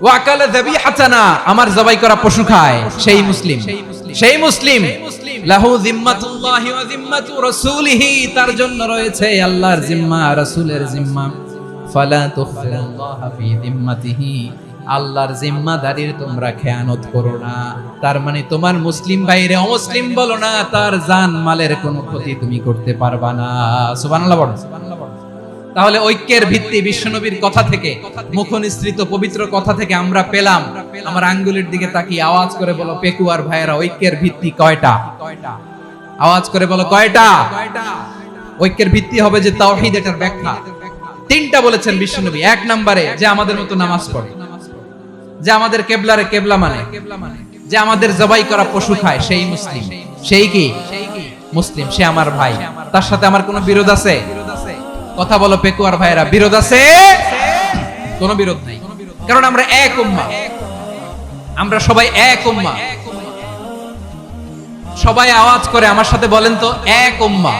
ওয়াকালা যাবিহাতানা, আমার জবাই করা পশু খায়, সেই মুসলিম। সেই মুসলিম লাহু যিম্মাতুল্লাহি ওয়া যিম্মাতু রাসূলিহি, তার জন্য রয়েছে আল্লাহর জিম্মা, রাসূলের জিম্মা। ফালা তুখফিরুল্লাহা ফি যিম্মাতিহি, আল্লাহর জিম্মাদারির তোমরা খেয়ানত করো না। তার মানে তোমার মুসলিম ভাইরে অমুসলিম বলো না, তার জান মালের কোনো ক্ষতি তুমি করতে পারবা না। সুবহানাল্লাহ বলো। তাহলে ঐক্যের ভিত্তি বিশ্বনবীর কথা থেকে, মুখনিসৃত পবিত্র কথা থেকে আমরা পেলাম। আমার আঙ্গুলের দিকে তাকিয়ে আওয়াজ করে বলো পেকুয়ার ভাইয়েরা, ঐক্যের ভিত্তি কয়টা? আওয়াজ করে বলো কয়টা? ঐক্যের ভিত্তি হবে যে তাওহীদ, এটার ব্যাখ্যা তিনটা বলেছেন বিশ্বনবী। এক নম্বরে, যে আমাদের মতো নামাজ পড়ে, যে আমাদের কেবলারে কেবলা মানে, যে আমাদের জবাই করা পশু খায়, সেই মুসলিম। সেই কি? মুসলিম, সে আমার ভাই। তার সাথে আমার কোনো বিরোধ আছে? কথা বলো পেকুয়ার ভাইরা, বিরোধ আছে? কোনো বিরোধ নাই, কারণ আমরা এক উম্মাহ, আমরা সবাই এক উম্মাহ। সবাই আওয়াজ করে আমার সাথে বলেন তো, এক উম্মাহ।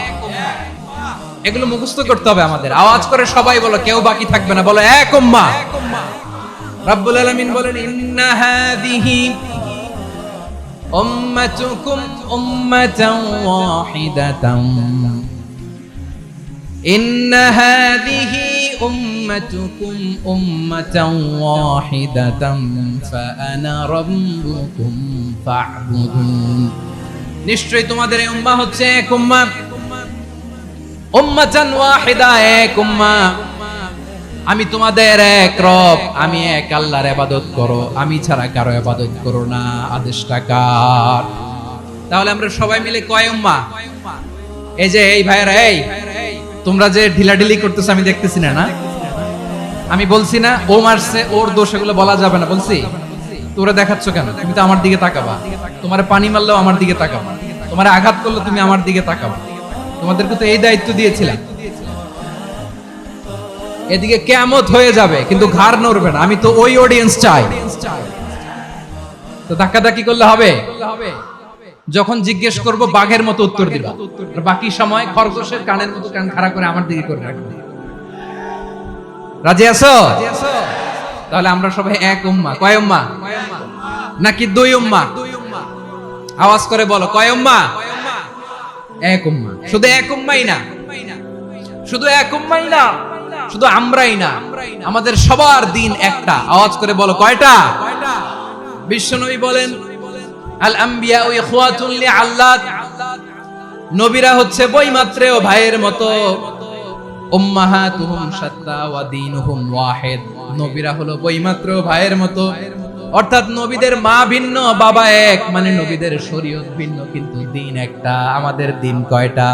এগুলো মুখস্থ করতে হবে আমাদের। আওয়াজ করে সবাই বলো, কেউ বাকি থাকবে না, বলো এক উম্মাহ। রব্বুল আলামিন বলেন, ইন্না হাযিহি উম্মাতুকুম উম্মাতান ওয়াহিদাতান, ইন্না হাযিহি উম্মাতুকুম উম্মাতান ওয়াহিদাতান ফাআনা রাব্বুকুম ফা'বুদুন। নিশ্চয়ই তোমাদের এই উম্মাহ হচ্ছে এক উম্মাহ, উম্মাতান ওয়াহিদা, এক উম্মাহ। আমি তোমাদের এক রব, আমি এক আল্লাহর ইবাদত করো, আমি ছাড়া কারো ইবাদত করো না। আদেশটা কার? তাহলে আমরা সবাই মিলে কয় উম্মাহ? এই যে এই ভাইরা, এই তোমরা যে ঢিলাঢিলি করতেছ আমি দেখতেছি না, না আমি বলছি না ও মারছে, ওর দোষ, এগুলো বলা যাবে না। বলছি তোরা দেখাচ্ছ কেন? তুমি তো আমার দিকে তাকাবা। তোমার পানি মারলেও আমার দিকে তাকাবা, তোমার আঘাত করলে তুমি আমার দিকে তাকাবা। তোমাদেরকে তো এই দায়িত্ব দিয়েছিলাম। এদিকে কিয়ামত হয়ে যাবে কিন্তু ঘাড় নড়বে না, আমি তো ওই অডিয়েন্স চাই। তো ধাক্কাধাক্কি করলে হবে? যখন জিজ্ঞেস করব বাঘের মতো উত্তর দিবা, আর বাকি সময় খরগোশের কানের মতো কান খাড়া করে আমার দিকে করে রাখবে। রাজি আছো? তাহলে আমরা সবাই এক উম্মাহ। কয় উম্মাহ? নাকি দুই উম্মাহ? আওয়াজ করে বলো, কয় উম্মাহ? এক উম্মাহ। শুধু এক উম্মাহই না, শুধু এক উম্মাহই না, শুধু আমরাই না, আমাদের সবার দিন একটা। আওয়াজ করে বলো কয়টা? বিশ্বনবী বলেন, আল আম্বিয়া ইখওয়াতুল লিআল্লাত, নবীরা হচ্ছে বইমাত্রেও ভাইয়ের মতো। উম্মাহাতুহুম শাত্তা ওয়া দীনুহুম ওয়াহিদ, নবীরা হলো বইমাত্রেও ভাইয়ের মতো। অর্থাৎ নবীদের মা ভিন্ন বাবা এক, মানে নবীদের শরীয়ত ভিন্ন কিন্তু দিন একটা। আমাদের দিন কয়টা?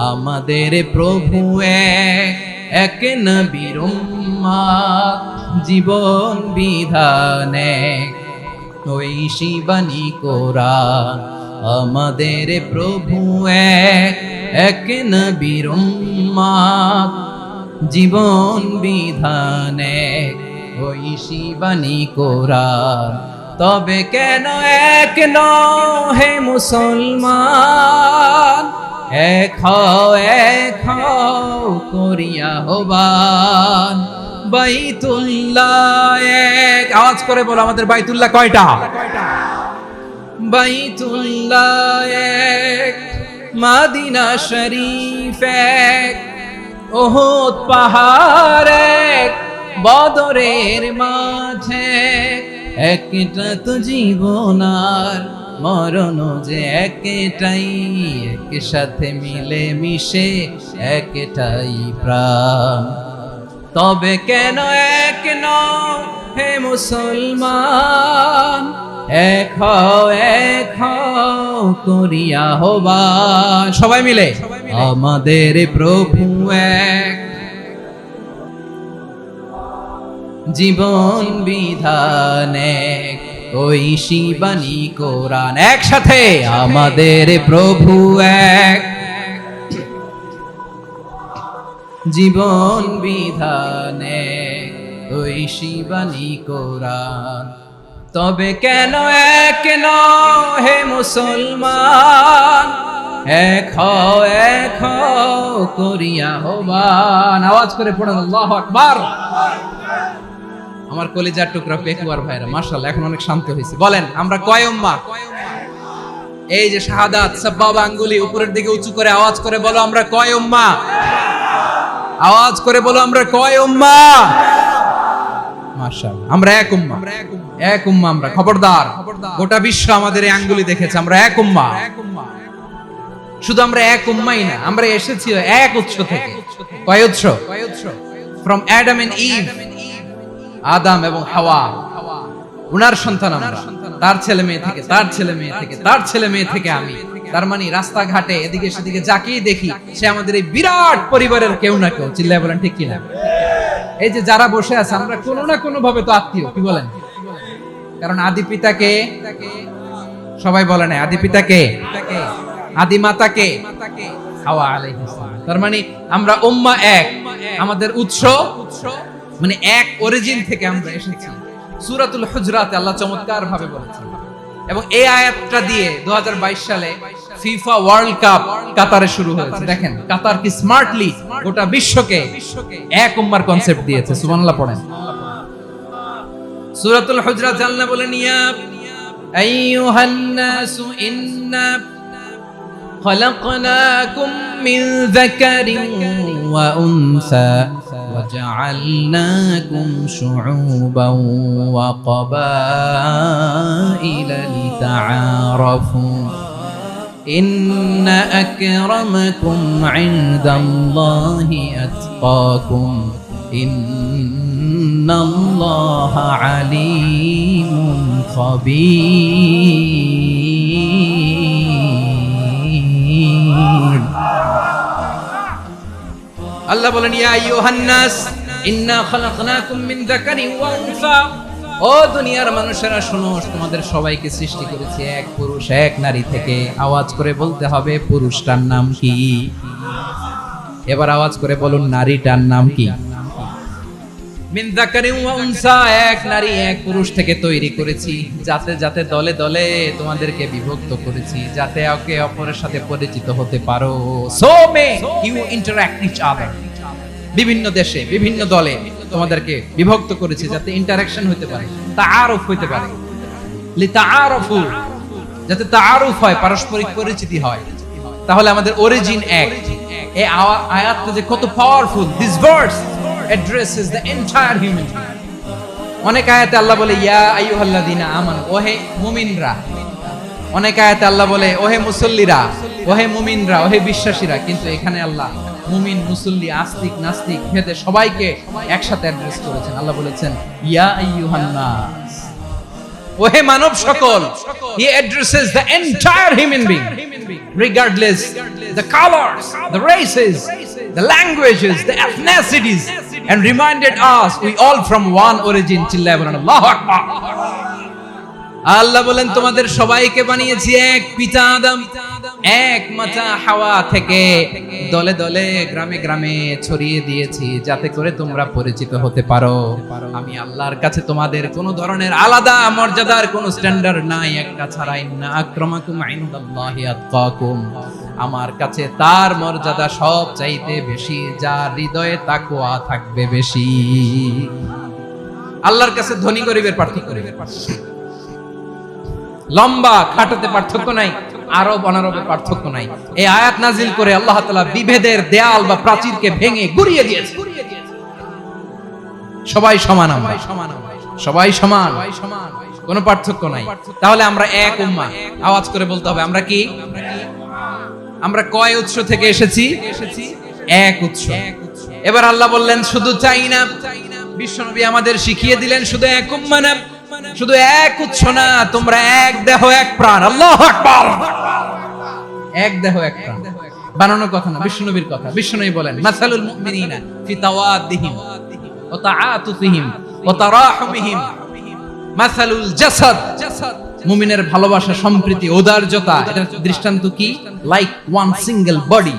আমাদের প্রভু এক, এক নবীর উম্মত, জীবন বিধান এক, ওই শিবানী কোরআন। আমাদের প্রভু এক, এক নবীর উম্মত, জীবন বিধান এক, ওই শিবানী কোরআন। তবে কেন এক নও হে মুসলমান, এক হও করিয়া হবান। বাইতুল্লাহ এক, আওয়াজ করে বলো আমাদের বাইতুল্লাহ কয়টা? বাইতুল্লাহ এক, মদিনা শরীফ এক, উহুদ পাহাড় এক, বদরের মাঠে। একটা তো জীবন আর মরণ যে একটাই, একসাথে মিলে মিশে একটাই প্রাণ। তবে কেন এক নও হে মুসলমান, এক হও করিয়া হবান। সবাই মিলে আমাদের প্রভু এক, জীবন বিধান এক, ওই শিবানী কোরআন। একসাথে আমাদের প্রভু এক, জীবন বিধান এক, ওই শিবানী কোরআন। তবে কেন এক নও হে মুসলমান, এক হও করিয়া হবান। আওয়াজ করে পড়েন আল্লাহু আকবার। আমার কলিজার টুকরা পেকুয়ার ভাইরা মাশাআল্লাহ এখন অনেক শান্ত হয়েছে। বলেন আমরা কয় উম্মাহ? এই যে শাহাদাত সাব্বাবা আঙ্গুলি উপরের দিকে উঁচু করে আওয়াজ করে বলো আমরা কয় উম্মাহ? আওয়াজ করে বলো আমরা কয় উম্মাহ? মাশাআল্লাহ আমরা এক উম্মাহ, এক উম্মাহ আমরা। খবরদার, গোটা বিশ্ব আমাদের এই আঙ্গুলি দেখেছে, আমরা এক উম্মাহ। শুধু আমরা এক উম্মাই না, আমরা এসেছি এক উৎস থেকে। কয় উৎস? ফ্রম অ্যাডাম এন্ড ইভ, আদম এবং হাওয়া, উনার সন্তান আমরা। তার ছেলে মেয়ে থেকে, তার ছেলে মেয়ে থেকে, তার ছেলে মেয়ে থেকে আমি। তার মানে রাস্তাঘাটে এদিকে সেদিকে যাকেই দেখি সে আমাদের এই বিরাট পরিবারের কেউ না কেউ। চিল্লায় বলেন ঠিক কিনা? এই যে যারা বসে আছে আমরা কোনো না কোনো ভাবে তো আত্মীয়, কি বলেন? কারণ আদি পিতাকে সবাই বলে না, আদি পিতাকে, আদি মাতাকে হাওয়া আলাইহিস সালাম। তার মানে আমরা উম্মাহ এক, আমাদের উৎস মানে এক অরিজিন থেকে আমরা এসেছি। সূরাতুল হুজরাতে আল্লাহ চমৎকার ভাবে বলেছেন। এবং এই আয়াতটা দিয়ে 2022 সালে ফিফা ওয়ার্ল্ড কাপ কাতারে শুরু হয়েছে। দেখেন কাতার কি স্মার্টলি গোটা বিশ্বকে এক উম্মার কনসেপ্ট দিয়েছে। সুবহানাল্লাহ পড়েন। সূরাতুল হুজরাত আল্লাহ বলেন ইয়া আইয়ুহান নাসু ইন্না খলাকনাকুম মিন যাকারিন ওয়া উনসা وجعلناكم شعوبا وقبائل لتعارفوا إن أكرمكم عند الله أتقاكم إن الله عليم خبير আল্লাহ বলেন ইয়া আইয়ুহান নাস ইন্না খালাকনাকুম মিন যাকারিন ওয়া উনসা, ও দুনিয়ার মানুষেরা শোনো, তোমাদের সবাইকে সৃষ্টি করেছি এক পুরুষ এক নারী থেকে। আওয়াজ করে বলতে হবে পুরুষটার নাম কি? এবার আওয়াজ করে বলুন নারীটার নাম কি? মিন যাকারিন ওয়া উনসা, এক নারী এক পুরুষ থেকে তৈরি করেছি। যাতে যাতে দলে দলে তোমাদেরকে বিভক্ত করেছি, যাতে একে অপরের সাথে পরিচিত হতে পারো। So may you interact each other. বিভিন্ন দেশে বিভিন্ন দলে তোমাদেরকে বিভক্ত করেছি যাতে ইন্টারঅ্যাকশন হতে পারে, তাআরুফ হতে পারে। লিতাআরফু, যাতে তাআরুফ হয়, পারস্পরিক পরিচিতি হয়। তাহলে আমাদের অরিজিন এক। এই আয়াতটা যে কত powerful. This verse addresses the entire human being. অনেক আয়াতে আল্লাহ বলে ইয়া আইয়ুহাল্লাযীনা আমানু, ওহে মুমিনরা, অনেক আয়াতে আল্লাহ বলে ওহে মুসল্লিরা, ওহে মুমিনরা, ওহে বিশ্বাসীরা, কিন্তু এখানে আল্লাহ মুমিন মুসল্লি আস্তিক নাস্তিক ভেদে সবাইকে একসাথে অ্যাড্রেস করেছেন। আল্লাহ বলেছেন ইয়া আইয়ুহান নাস, ওহে মানব সকল। He addresses the entire human being regardless the colors, the races, the languages, the ethnicities, and reminded us we all from one origin. Allahu Akbar. আল্লাহ বলেন তোমাদের সবাইকে বানিয়েছি এক পিতা আদম, এক মাতা হাওয়া থেকে, দলে দলে গ্রামে গ্রামে ছড়িয়ে দিয়েছি যাতে করে তোমরা পরিচিত হতে পারো। আমি আল্লাহর কাছে তোমাদের কোনো ধরনের আলাদা মর্যাদার কোনো স্ট্যান্ডার্ড নাই একটা ছাড়া। ইন্না আক্রামাকুম ইনদাল্লাহি আতকাকুম, আমার কাছে তার মর্যাদা সব চাইতে বেশি যার হৃদয়ে তাকওয়া থাকবে বেশি। আল্লাহর কাছে ধনী গরিবের পার্থক্য নেই, লম্বা খাটোতে পার্থক্য নাই, আরব অনারবের পার্থক্য নাই। এই আয়াত নাজিল করে আল্লাহ তাআলা বিভেদের দেয়াল বা প্রাচীরকে ভেঙে গুড়িয়ে দিয়েছে। সবাই সমান, আমরা সবাই সমান, কোনো পার্থক্য নাই। তাহলে আমরা এক উম্মাহ। আওয়াজ করে বলতে হবে আমরা কি? আমরা কয় উৎস থেকে এসেছি? এক উৎস। এবার আল্লাহ বললেন শুধু চাই না, বিশ্বনবী আমাদের শিখিয়ে দিলেন শুধু এক উম্মাহ না, শুধু এক উৎস না, তোমরা এক দেহ এক প্রাণ। আল্লাহু আকবার। এক দেহ এক প্রাণ বানানোর কথা না, বিশ্বনবীর কথা। বিশ্বনবী বলেন মাসালুল মুমিনিনা ফি তাওয়াদ্দিহিম ওয়া তাআতুফিহিম ওয়া তারাহুমিহিম মাসালুল জাসাদ, মুমিনের ভালোবাসা, সম্প্রীতি, ঔদার্যতা, এটার দৃষ্টান্ত কি? লাইক ওয়ান সিঙ্গেল বডি,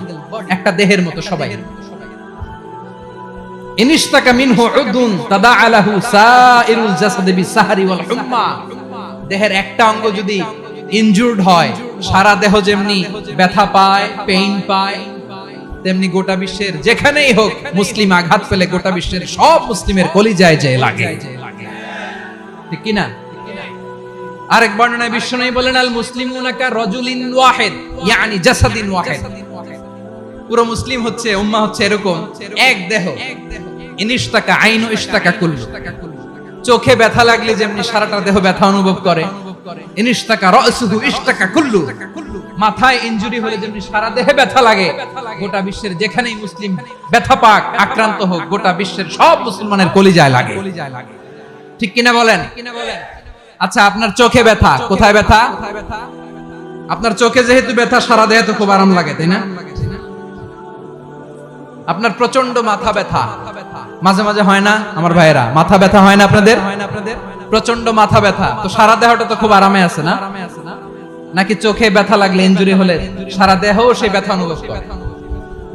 একটা দেহের মতো সবাই। ইনিশতাকা মিনহু উদুন তাদাআ লাহু সাইরুল জাসাদি বিসাহরি ওয়াল হুম্মা, দেহের একটা অঙ্গ যদি ইনজুরড হয় সারা দেহ যেমনি ব্যথা পায়, পেইন পায়, তেমনি গোটা বিশ্বের যেখানেই হোক মুসলিম আঘাত পেলে গোটা বিশ্বের সব মুসলিমের কলিজায় যায় লাগে, ঠিক কি না? আরেক বর্ণনায় বিশ্বনবী বলেন আল মুসলিমুনা কা রাজুলিন ওয়াহিদ ইয়ানি জাসাদিন ওয়াহিদ, পুরো মুসলিম হচ্ছে, উম্মাহ হচ্ছে এরকম এক দেহ। ইনিশতাকা আইনু ইশতাকা কুল্লু, চোখে ব্যথা লাগলে যেমনি সারাটা দেহ ব্যথা অনুভব করে, ইনিশতাকা রাসুহু ইশতাকা কুল্লু, মাথায় ইনজুরি হলে যেমনি সারা দেহে ব্যথা লাগে, গোটা বিশ্বের যেখানেই মুসলিম ব্যথা পাক, আক্রান্ত হোক, গোটা বিশ্বের সব মুসলমানের কলিজায় লাগে, ঠিক কিনা বলেন? আচ্ছা, আপনার চোখে ব্যথা, কোথায় ব্যথা? আপনার চোখে যেহেতু ব্যথা, সারা দেহে তো খুব আরাম লাগে, তাই না? আপনার প্রচন্ড মাথা ব্যথা মাঝে মাঝে হয় না আমার ভাইয়েরা? মাথা ব্যথা হয় না আপনাদের? প্রচন্ড মাথা ব্যথা, তো সারা দেহটা তো খুব আরামে আছে না? নাকি চোখে ব্যথা লাগলে, ইনজুরি হলে সারা দেহ সেই ব্যথা অনুভব করে?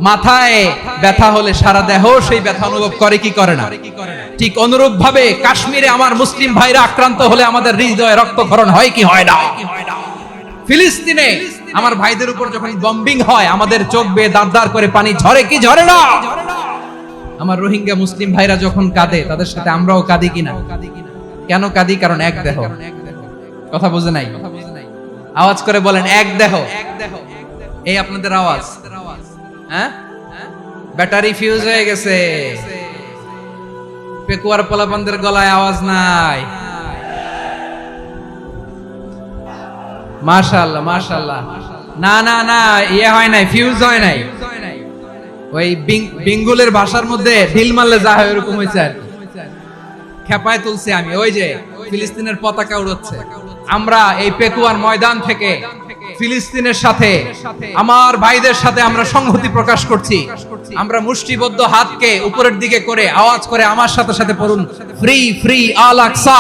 মাথায় ব্যথা হলে সারা দেহ সেই ব্যথা অনুভব করে কি করে না? ঠিক অনুরূপ ভাবে কাশ্মীরে আমার মুসলিম ভাইরা আক্রান্ত হলে আমাদের হৃদয়ে রক্তক্ষরণ হয় কি হয় না? ফিলিস্তিনে আমার ভাইদের উপর যখন বম্বিং হয় আমাদের চোখ বেয়ে দাঁড় দাঁড় করে পানি ঝরে কি ঝরে না? আমার রোহিঙ্গা মুসলিম ভাইরা যখন কাঁদে তাদের সাথে আমরাও কাঁদি কিনা? কেন কাঁদি? কারণ এক দেহ। কথা বুঝে নাই? আওয়াজ করে বলেন এক দেহ। এই আপনাদের আওয়াজ, হ্যাঁ? ব্যাটারি ফিউজ হয়ে গেছে, পেকুয়ার পোলাপানদের গলায় আওয়াজ নাই। মাশাআল্লাহ মাশাআল্লাহ। না না না, ইয়ে হয় নাই, ফিউজ হয় নাই। ওই বেঙ্গলের ভাষার মধ্যে ঢিল মারলে যা হয় এরকম হয়েছে আর কি। খেপায় তুলছে আমি, ওই যে ফিলিস্তিনের পতাকা উড়াচ্ছে। আমরা এই পেকুয়ার ময়দান থেকে ফিলিস্তিনের সাথে, আমার ভাইদের সাথে আমরা সংহতি প্রকাশ করছি। আমরা মুষ্টিবদ্ধ হাতকে উপরের দিকে করে আওয়াজ করে আমার সাথে সাথে পড়ুন, ফ্রি ফ্রি আল আকসা।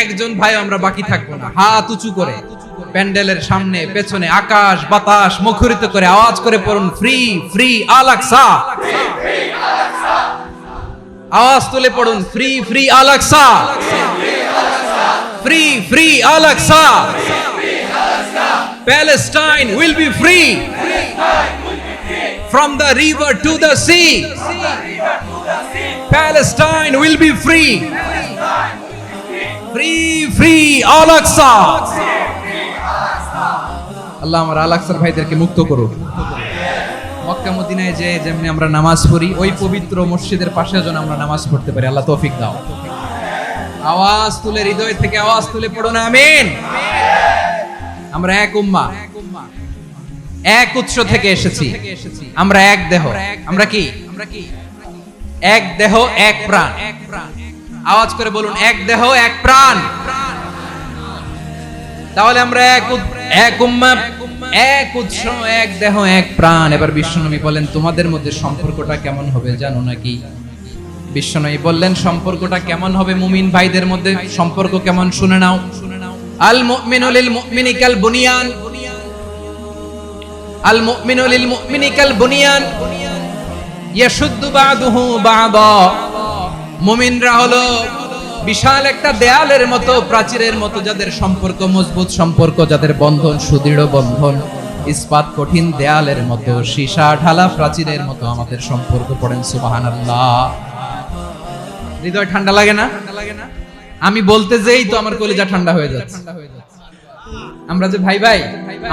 একজন ভাই আমরা বাকি থাকবো না, হাত উঁচু করে প্যান্ডেলের সামনে পেছনে আকাশ বাতাস মুখরিত করে আওয়াজ করে পড়ুন, ফ্রি ফ্রি আল আকসা। আওয়াজ তুলে পড়ুন, free free Al Aqsa, free free Al Aqsa. Palestine will be free from the river to the sea. Palestine will be free. Free free Al Aqsa. আল্লাহ আমার আল আকসার ভাইদেরকে মুক্ত করুন। মক্কা মদিনায় যে যেমনি আমরা নামাজ পড়ি, ওই পবিত্র মসজিদের পাশে যেন আমরা নামাজ পড়তে পারি। আল্লাহ তৌফিক দাও। আওয়াজ তুলে, হৃদয় থেকে আওয়াজ তুলে পড়ো না আমিন। আমরা এক উম্মাহ, এক উৎস থেকে এসেছি, আমরা এক দেহ। আমরা কি? এক দেহ এক প্রাণ। আওয়াজ করে বলুন, এক দেহ এক প্রাণ। তাহলে আমরা এক উম্মাহ, এক উৎস, এক দেহ এক প্রাণ। এবার বিশ্বনবী বলেন, তোমাদের মধ্যে সম্পর্কটা কেমন হবে জানো নাকি? বিশ্বনবী বললেন, সম্পর্কটা কেমন হবে? মুমিন ভাইদের মধ্যে সম্পর্ক কেমন শুনে নাও। আল মুমিনু লিল মুমিনি কাল বুনিয়ান, আল মুমিনু লিল মুমিনি কাল বুনিয়ান ইয়াশুদ্দু বা'দুহু বা'দা। মুমিনরা হলো বিশাল একটা দেয়ালের মতো, প্রাচীরের মতো, যাদের সম্পর্ক মজবুত সম্পর্ক, যাদের বন্ধন সুদৃঢ় বন্ধন, ইস্পাত কঠিন দেয়ালের মতো, সীসা ঢালা প্রাচীরের মতো আমাদের সম্পর্ক। পড়েন সুবহানাল্লাহ। হৃদয় ঠান্ডা লাগে না? আমি বলতে যেই তো আমার কলিজা ঠান্ডা হয়ে যাচ্ছে। আমরা যে ভাই ভাই,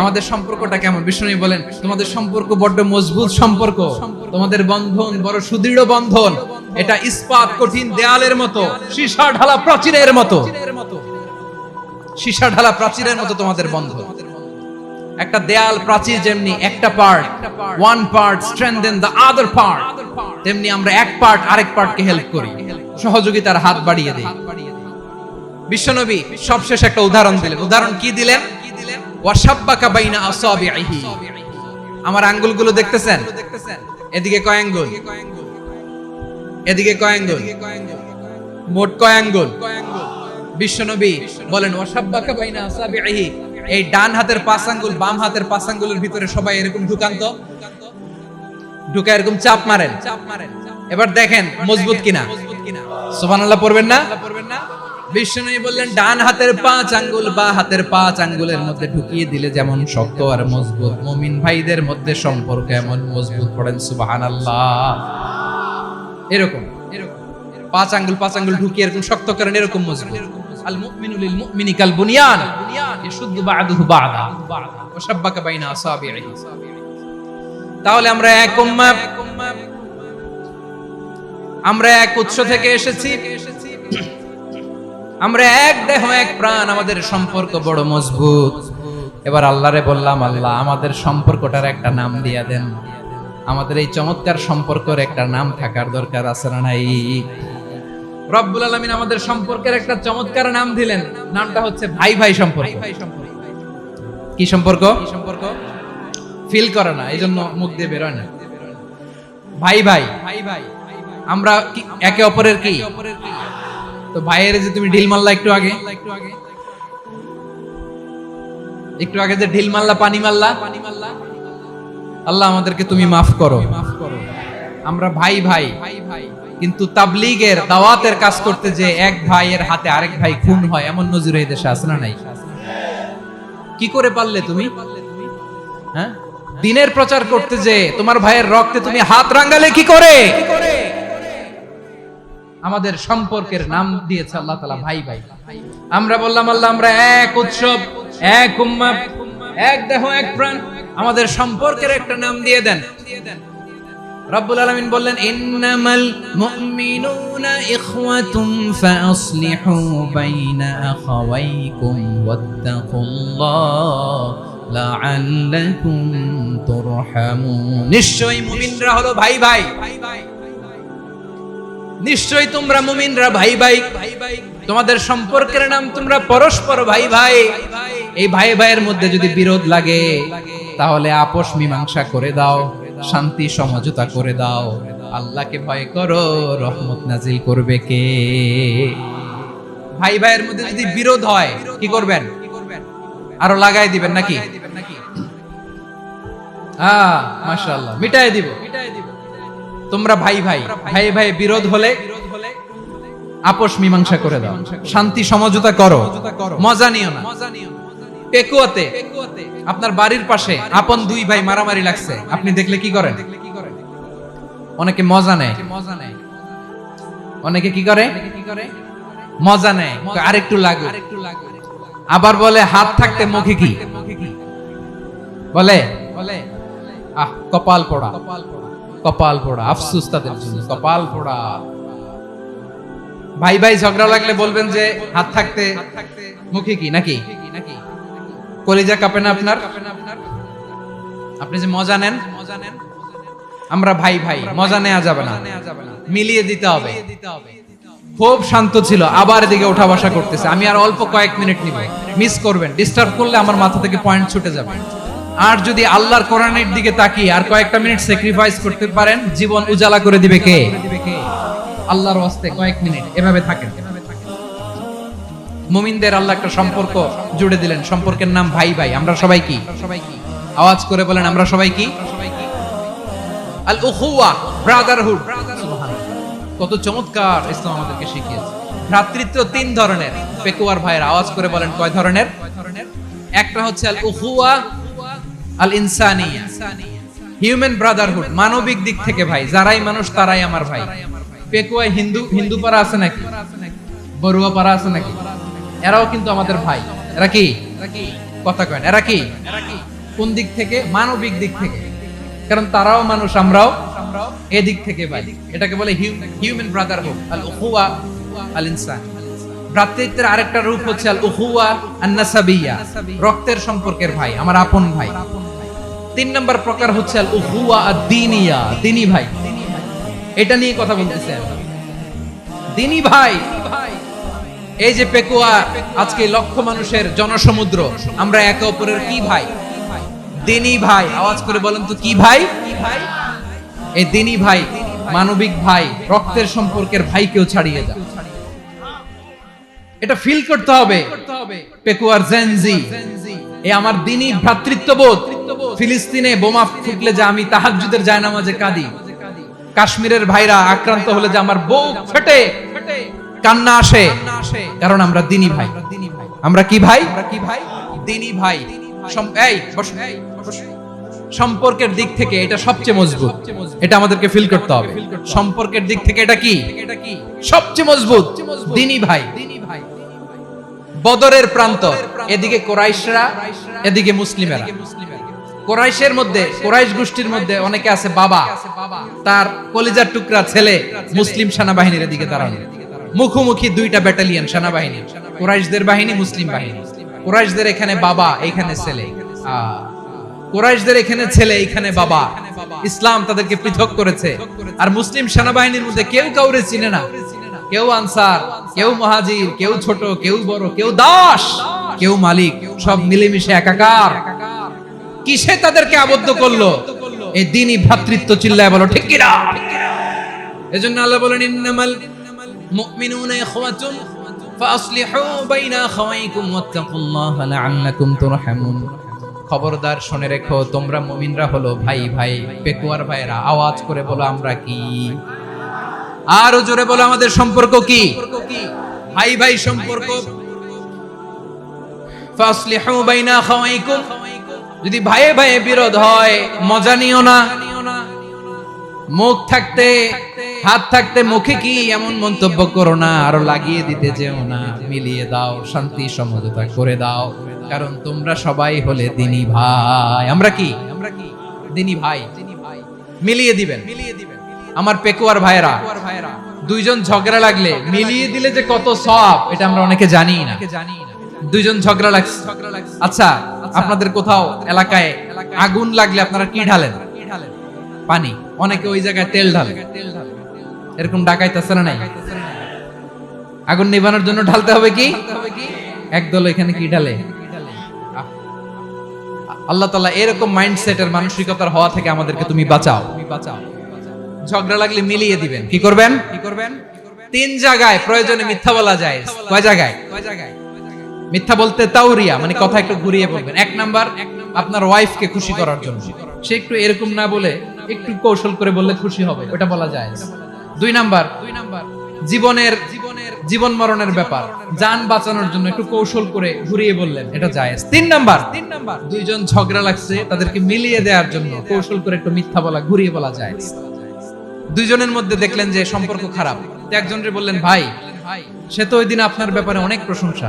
আমাদের সম্পর্কটা কেমন? বিষ্ণু বলেন, তোমাদের সম্পর্ক বড্ড মজবুত সম্পর্ক, তোমাদের বন্ধন বড় সুদৃঢ় বন্ধন, এটা ইস্পাত কঠিন দেয়ালের মতো, সীসা ঢালা প্রাচীরের মতো, সীসা ঢালা প্রাচীরের মতো তোমাদের বন্ধন। একটা দেয়াল প্রাচীর যেমনি একটা part, one part strengthen the other part, তেমনি আমরা এক পার্ট আরেক পার্টকে হেল্প করি, সহযোগিতার হাত বাড়িয়ে দেই। বিশ্বনবী সবশেষ একটা উদাহরণ দিলেন। উদাহরণ কি দিলেন? ওয়াশাব্বাকা বাইনা আসাবিহি। আমার আঙ্গুলগুলো দেখতেছেন? এদিকে কয় আঙ্গুল? এদিকে কয় আঙ্গুল? মোট কয় আঙ্গুল? বিশ্বনবী বলেন, ওয়াশাব্বাকা বাইনা আসাবিহি। এই ডান হাতের 5 আঙ্গুল বাম হাতের 5 আঙ্গুলের ভিতরে সবাই এরকম ঢুকান তো, ঢুকা এরকম চাপ মারেন। এবার দেখেন মজবুত কিনা। সুবহানাল্লাহ পড়বেন না? বিশ্বনবী বললেন, ডান হাতের 5 আঙ্গুল বা হাতের 5 আঙ্গুলের মধ্যে ঢুকিয়ে দিলে যেমন শক্ত আর মজবুত, মুমিন ভাইদের মধ্যে সম্পর্ক এমন মজবুত। পড়েন সুবহানাল্লাহ। এরকম 5 আঙ্গুল ঢুকিয়ে এরকম শক্ত করেন, এরকম মজবুত। আল মুমিনু লিল মুমিনি কাল বুনিয়ান ইয়াশুদ্দু বা'দুহু বা'দা ওয়া শাব্বাকা বাইনা আসাবিহি। তাহলে আমরা এক উম্মাহ, আমরা এক উৎস থেকে এসেছি, আমরা এক দেহ এক প্রাণ, আমাদের সম্পর্ক বড় মজবুত। এবার আল্লাহরে বললাম, আল্লাহ আমাদের সম্পর্কটার একটা নাম দিয়া দেন। আমাদের এই চমৎকার সম্পর্কের একটা নাম থাকার দরকার আছে না নাই? রব্বুল আলামিন আমাদের সম্পর্কের একটা চমৎকার নাম দিলেন। নামটা হচ্ছে ভাই ভাই সম্পর্ক। কি সম্পর্ক? ফিল করে না, এই জন্য মুখ দিয়ে বেরোয় না। ভাই ভাই, আমরা একে অপরের কি? তো ভাইয়ের যে তুমি ঢিল মারলা একটু আগে, একটু আগে যে ঢিল মারলা, পানি মারলা, আল্লাহ আমাদেরকে তুমি মাফ করো। আমরা ভাই ভাই, কিন্তু তাবলীগের দাওয়াতের কাজ করতে যে এক ভাইয়ের হাতে আরেক ভাই খুন হয়, এমন নজির এই দেশে আছে না নাই? কি করে পারলে তুমি? হ্যাঁ, দ্বীনের প্রচার করতে যে তোমার ভাইয়ের রক্তে তুমি হাত রাঙালে কি করে? আমাদের সম্পর্কের নাম দিয়েছে আল্লাহ তাআলা ভাই ভাই। আমরা বললাম, আল্লাহ আমরা এক উৎসব, এক উম্মাহ, এক দেহ এক প্রাণ, আমাদের সম্পর্কের একটা নাম দিয়ে দেন। রব্বুল আলামিন বললেন, ইন্নামাল মুমিনুনা ইখওয়াতুন ফাসলিহু বাইনা আখাওয়াইকুম ওয়াত্তাকুল্লাহ লাআল্লাকুম তুরহামুন। নিশ্চয়ই মুমিনরা হলো ভাই ভাই, নিশ্চয়ই তোমরা মুমিনরা ভাই ভাই, তোমাদের সম্পর্কের নাম তোমরা পরস্পর ভাই ভাই। এই ভাই ভাইয়ের মধ্যে যদি বিরোধ লাগে তাহলে আপোষ মীমাংসা করে দাও, শান্তি সমঝোতা করে দাও। আল্লাহকে ভয় করো, রহমত নাজিল করবে কে? ভাই ভাইয়ের মধ্যে যদি বিরোধ হয় কি করবেন? আরো লাগাই দিবেন নাকি? মাশাআল্লাহ, মিটাই দিব। তোমরা ভাই ভাই, ভাই ভাই বিরোধ হলে আপোষ মীমাংসা করে দাও, শান্তি সমঝোতা করো, মজা নিও না। পেকুয়াতে আপনার বাড়ির পাশে আপন দুই ভাই মারামারি লাগছে, আপনি দেখলে কি করেন? অনেকে মজা নেয়, অনেকে কি করে? মজা নেয়, আরেকটু লাগুক। আবার বলে হাত থাকতে মুখে কি বলে? আহ, কপাল পোড়া, কপাল পোড়া। আফসোস তাদের জন্য, কপাল পোড়া। ভাই ভাই ঝগড়া লাগলে বলবেন যে হাত থাকতে মুখে কি নাকি? কলিজা কাঁপে না আপনার? আপনি যে মজা নেন, আমরা ভাই ভাই, মজা নেওয়া যাবে না, মিলিয়ে দিতে হবে। খুব শান্ত ছিল, আবার এদিকে ওঠা বসা করতেছে। আমি আর অল্প কয়েক মিনিট নিব, মিস করবেন, ডিস্টার্ব করলে আমার মাথা থেকে পয়েন্ট ছুটে যাবে। আর যদি আল্লাহর কোরআনের দিকে তাকিয়ে আর কয়েকটা মিনিট স্যাক্রিফাইস করতে পারেন, জীবন উজালা করে দিবে কে? আল্লাহর ওয়াস্তে কয়েক মিনিট এভাবে থাকেন। মুমিনদের আল্লাহ একটা সম্পর্ক জুড়ে দিলেন, সম্পর্কের নাম ভাই ভাই। আমরা সবাই কি? আওয়াজ করে বলেন, আমরা সবাই কি? আল উখুয়া, ব্রাদারহুড। কত চমৎকার ইসলাম আমাদেরকে শিখিয়েছে। ভ্রাতৃত্ব তিন ধরনের। পেকুয়ার ভাইয়ের আওয়াজ করে বলেন, কয় ধরনের? একটা হচ্ছে আল উখুয়া আল ইনসানিয়া, হিউম্যান ব্রাদারহুড, মানবিক দিক থেকে ভাই, যারাই মানুষ তারাই আমার ভাই। পেকুয়ায় হিন্দু পাড়া আছে নাকি? বড়ুয়া পাড়া আছে নাকি? এরাও কিন্তু আমাদের ভাই। এরা কি? কথা কয়, এরা কি? কোন দিক থেকে? মানবিক দিক থেকে, কারণ তারাও মানুষ, আমরাও এদিক থেকে ভাই। এটাকে বলে হিউম্যান ব্রাদারহুড, আল উখুয়া আল ইনসান। ভ্রাতৃত্বের আরেকটা রূপ হচ্ছে আল উখুয়া আন নাসাবিয়া, রক্তের সম্পর্কের ভাই, আমার আপন ভাই। তিন নম্বর প্রকার হচ্ছে আল উখুয়া আদ-দীনিয়া, দ্বীনি ভাই। এটা নিয়ে কথা বলতেছি আমি। দ্বীনি ভাই, এই যে পেকুয়া আজকে লক্ষ মানুষের জনসমুদ্র, আমরা একে অপরের কি ভাই? দ্বীনি ভাই। আওয়াজ করে বলেন তো, কি ভাই? এই দ্বীনি ভাই, মানবিক ভাই, রক্তের সম্পর্কের ভাইকেও ছাড়িয়ে যায়। এটা ফিল করতে হবে। পেকুয়ার জেনজি, এই আমার দ্বীনি ভ্রাতৃত্ববোধ। ফিলিস্তিনে বোমা ফুটলে যে আমি তাহাজ্জুদের জায়নামাজে কাঁদি, কাশ্মীরের ভাইরা আক্রান্ত হলে যে আমার বুক ফেটে কান্না আসে, কারণ আমরা দ্বীনি ভাই। আমরা কি ভাই? দ্বীনি ভাই। সম্পর্কের দিক থেকে এটা সবচেয়ে মজবুত, এটা আমাদেরকে ফিল করতে হবে। সম্পর্কের দিক থেকে এটা কি? সবচেয়ে মজবুত দ্বীনি ভাই। বদরের প্রান্তর, এদিকে কুরাইশরা, এদিকে মুসলিমেরা। কুরাইশের মধ্যে, কুরাইশ গোষ্ঠীর মধ্যে অনেকে আছে বাবা, তার কলিজার টুকরা ছেলে মুসলিম সেনাবাহিনীর এদিকে দাঁড়ানো, মুখোমুখি দুইটা ব্যাটালিয়ন সেনাবাহিনী, কুরাইশদের বাহিনী, মুসলিম বাহিনী। কুরাইশদের এখানে বাবা, এখানে ছেলে। কুরাইশদের এখানে ছেলে, এখানে বাবা। ইসলাম তাদেরকে পৃথক করেছে। আর মুসলিম সেনাবাহিনীর মধ্যে কেউ কাউরে চিনে না, কেউ আনসার, কেউ মুহাজির, কেউ ছোট, কেউ বড়, কেউ দাস, কেউ মালিক, সব মিলেমিশে একাকার। কিসে তাদেরকে আবদ্ধ করলো? এই দ্বীনি ভ্রাতৃত্ব। চিল্লায় বলো ঠিক কিনা? এজন্য আল্লাহ বলেন, ইন্নামাল মুমিনুনা ইখওয়াতুন ফাসলিহু বাইনা আখাওয়াইকুম ওয়াত্তাকুল্লাহা লাআল্লাকুম তুরহামুন। খবরদার শুনে রেখো, তোমরা মুমিনরা হলো ভাই ভাই। পেকুয়ার ভাইরা আওয়াজ করে বলো, আমরা কি? আরো জোরে বলো, আমাদের সম্পর্ক কি? ভাই ভাই সম্পর্ক। ফাসলিহু বাইনা আখাওয়াইকুম, যদি ভাইয়ে ভাইয়ে বিরোধ হয় মজা নিও না। মুখ থাকতে, হাত থাকতে মুখে কি এমন মন্তব্য করো না, আরো লাগিয়ে দিতে যেও না। মিলিয়ে দাও, শান্তি সমঝোতা করে দাও, কারণ তোমরা সবাই হলে দ্বীনি ভাই। আমরা কি? দ্বীনি ভাই। মিলিয়ে দিবেন। আমার পেকুয়ার ভাইয়েরা, দুইজন ঝগড়া লাগলে মিলিয়ে দিলে যে কত সওয়াব, এটা আমরা অনেকে জানি না। দুইজন ঝগড়া লাগছে, আচ্ছা আপনাদের কোথাও এলাকায় আগুন লাগলে আপনারা কি ঢালেন? পানি। অনেকে ওই জায়গায় তেল ঢালে। এরকম ডাকাইতেছে না নাই? আগুন নিভানোর জন্য ঢালতে হবে কি? একদল এখানে কি ঢালে? আল্লাহ তাআলা এরকম মাইন্ডসেটের, মানসিকতার হওয়া থেকে আমাদেরকে তুমি বাঁচাও। ঝগড়া লাগলে মিলিয়ে দিবেন। কি করবেন? তিন জায়গায় প্রয়োজনে মিথ্যা বলা যায়। কয় জায়গায়? মিথ্যা বলতে তাওরিয়া, মানে কথা একটু ঘুরিয়ে বলবেন। এক নাম্বার, আপনার ওয়াইফকে খুশি করার জন্য, সে একটু এরকম না বলে একটু কৌশল করে বললে খুশি হবে, ওটা বলা যায়। দুই নাম্বার, জীবন মরণের ব্যাপার, জান বাঁচানোর জন্য একটু কৌশল করে ঘুরিয়ে বললেন, এটা জায়েজ। তিন নাম্বার, দুইজন ঝগড়া লাগছে, তাদেরকে মিলিয়ে দেওয়ার জন্য কৌশল করে একটু মিথ্যা বলা, ঘুরিয়ে বলা যায়। দুইজনের মধ্যে দেখলেন যে সম্পর্ক খারাপ, একজনরে বললেন, ভাই সে তো ওই দিন আপনার ব্যাপারে অনেক প্রশংসা।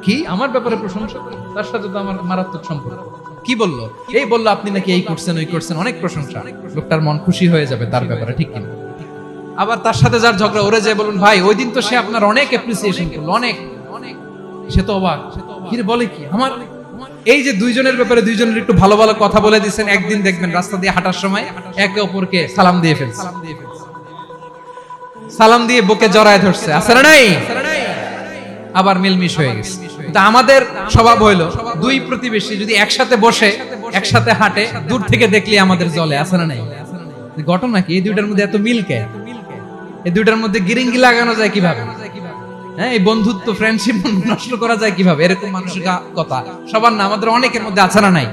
কি? আমার ব্যাপারে প্রশংসা? তার সাথে তো আমার মারাত্মক সম্পর্ক। কি বললো? এই বললো আপনি নাকি এই করছেন, ওই করছেন, অনেক প্রশংসা। লোকটার মন খুশি হয়ে যাবে তার ব্যাপারে, ঠিক কিনা? আবার তার সাথে যার ঝগড়া ওরে যায় বলুন ভাই ওই দিন তো সে আপনার অনেক অ্যাপ্রিসিয়েশন করলো, অনেক, সে তো অবাক, কি রে বলে কি আমার। এই যে দুইজনের ব্যাপারে দুইজনের একটু ভালো ভালো কথা বলে দিচ্ছেন, একদিন দেখবেন রাস্তা দিয়ে হাঁটার সময় একে অপরকে সালাম দিয়ে ফেলছে, সালাম দিয়ে বুকে জড়ায় ধরছে, আছে না নাই? আবার মিলমিশ হয়ে গেছে। তা আমাদের স্বভাব হইলো দুই প্রতিবেশী যদি একসাথে বসে একসাথে হাঁটে, দূর থেকে দেখলে আমাদের জলে, আছে না নাই? ঘটনা কি এই দুইটার মধ্যে এত মিল কে? এই দুইটার মধ্যে গিরিঙ্গি লাগানো যায় কিভাবে? হ্যাঁ, এই বন্ধুত্ব ফ্রেন্ডশিপ নষ্ট করা যায় কিভাবে? এরকম মানসিকতা সবার না, আমাদের অনেকের মধ্যে আছে না নাই?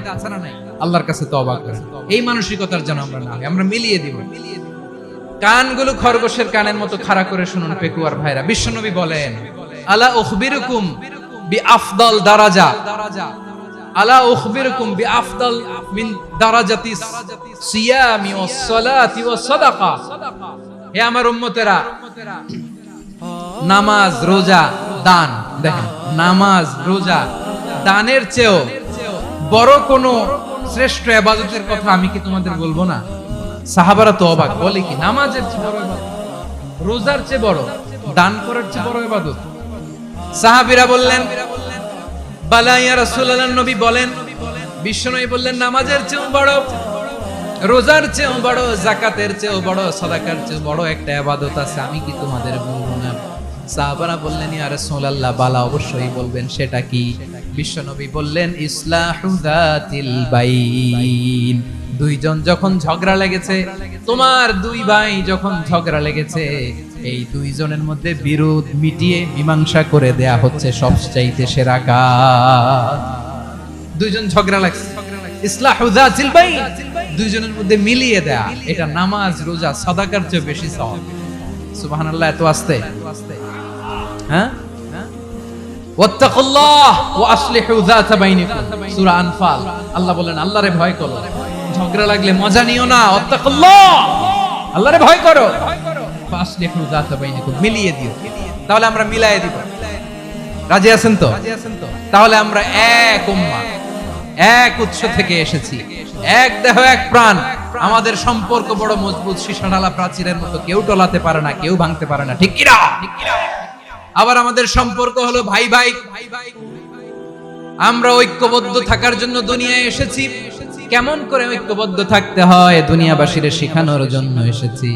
আল্লাহর কাছে তওবা করেন এই মানসিকতার যেন আমরা না হই, আমরা মিলিয়ে দিব। কানগুলো খরগোশের কানের মতো খাড়া করে শুনুন পেকুয়ার ভাইরা, বিশ্বনবী বলেন আলা উখবিরুকুম বিআফদাল দারাজা, আলা উখবিরুকুম বিআফদাল মিন দারাজাতিস সিয়ামি ওয়াস সালাতি ওয়াস সাদাকা। হে আমার উম্মতেরা, নামাজ, রোজা, দান, দেখেন নামাজ, রোজা, দানের চেয়েও বড় কোন শ্রেষ্ঠ ইবাদতের কথা আমি কি তোমাদের বলবো না? সাহাবারা তো অবাক, বলে কি নামাজের চেয়ে বড় ইবাদত, রোজার চেয়ে বড়, দান করার চেয়ে বড় ইবাদত? সাহাবীরা বললেন বালা ইয়া রাসূলুল্লাহ, নবী বলেন, বিশ্বনবী বললেন নামাজের চেয়েও বড়, রোজার চেয়েও বড়, যাকাতের চেয়েও বড়, সাদাকার চেয়েও বড় একটা ইবাদত আছে, আমি কি তোমাদের বলবো না? সাহাবারা বললেন ইয়া রাসূলুল্লাহ, বালা অবশ্যই বলবেন, সেটা কি? বিশ্বনবী বললেন ইসলাহু যাতিল বাইন। দুইজন যখন ঝগড়া লেগেছে, তোমার দুই ভাই যখন ঝগড়া লেগেছে, এই দুইজনের মধ্যে বিরোধ মিটিয়ে মীমাংসা করে দেয়া হচ্ছে সবচাইতে সেরা কাজ। দুইজন ঝগড়া লাগছে, ইসলাহু যাতিল বাইন, দুইজনের মধ্যে মিলিয়ে দেয়া, এটা নামাজ, রোজা, সাদাকার চেয়ে বেশি সওয়াব। সুবহানাল্লাহ, এত আস্তে, হ্যাঁ? ওয়াত্তাকুল্লাহ ওয়া আসলিহু যাতা বাইনিকুম, সূরা আনফাল। আল্লাহ বলেন আল্লাহরে ভয় করো, ঝগড়া লাগলে মজা নিও না, ওয়াত্তাকুল্লাহ, আল্লাহরে ভয় করো, ওয়া আসলিহু যাতা বাইনিকুম, মিলিয়ে দিও। তাহলে আমরা মিলায়ে দিব, রাজি আছেন তো? তাহলে আমরা এক উম্মাহ, এক উৎস থেকে এসেছি, এক দেহ এক প্রাণ, আমাদের সম্পর্ক বড় মজবুত, সীসাঢালা প্রাচীরের মতো, কেউ টলাতে পারে না, কেউ ভাঙতে পারে না, ঠিক কি না? আবার আমাদের সম্পর্ক হলো ভাই ভাই, আমরা ঐক্যবদ্ধ থাকার জন্য দুনিয়ায় এসেছি। কেমন করে ঐক্যবদ্ধ থাকতে হয় দুনিয়াবাসীর শেখানোর জন্য এসেছি।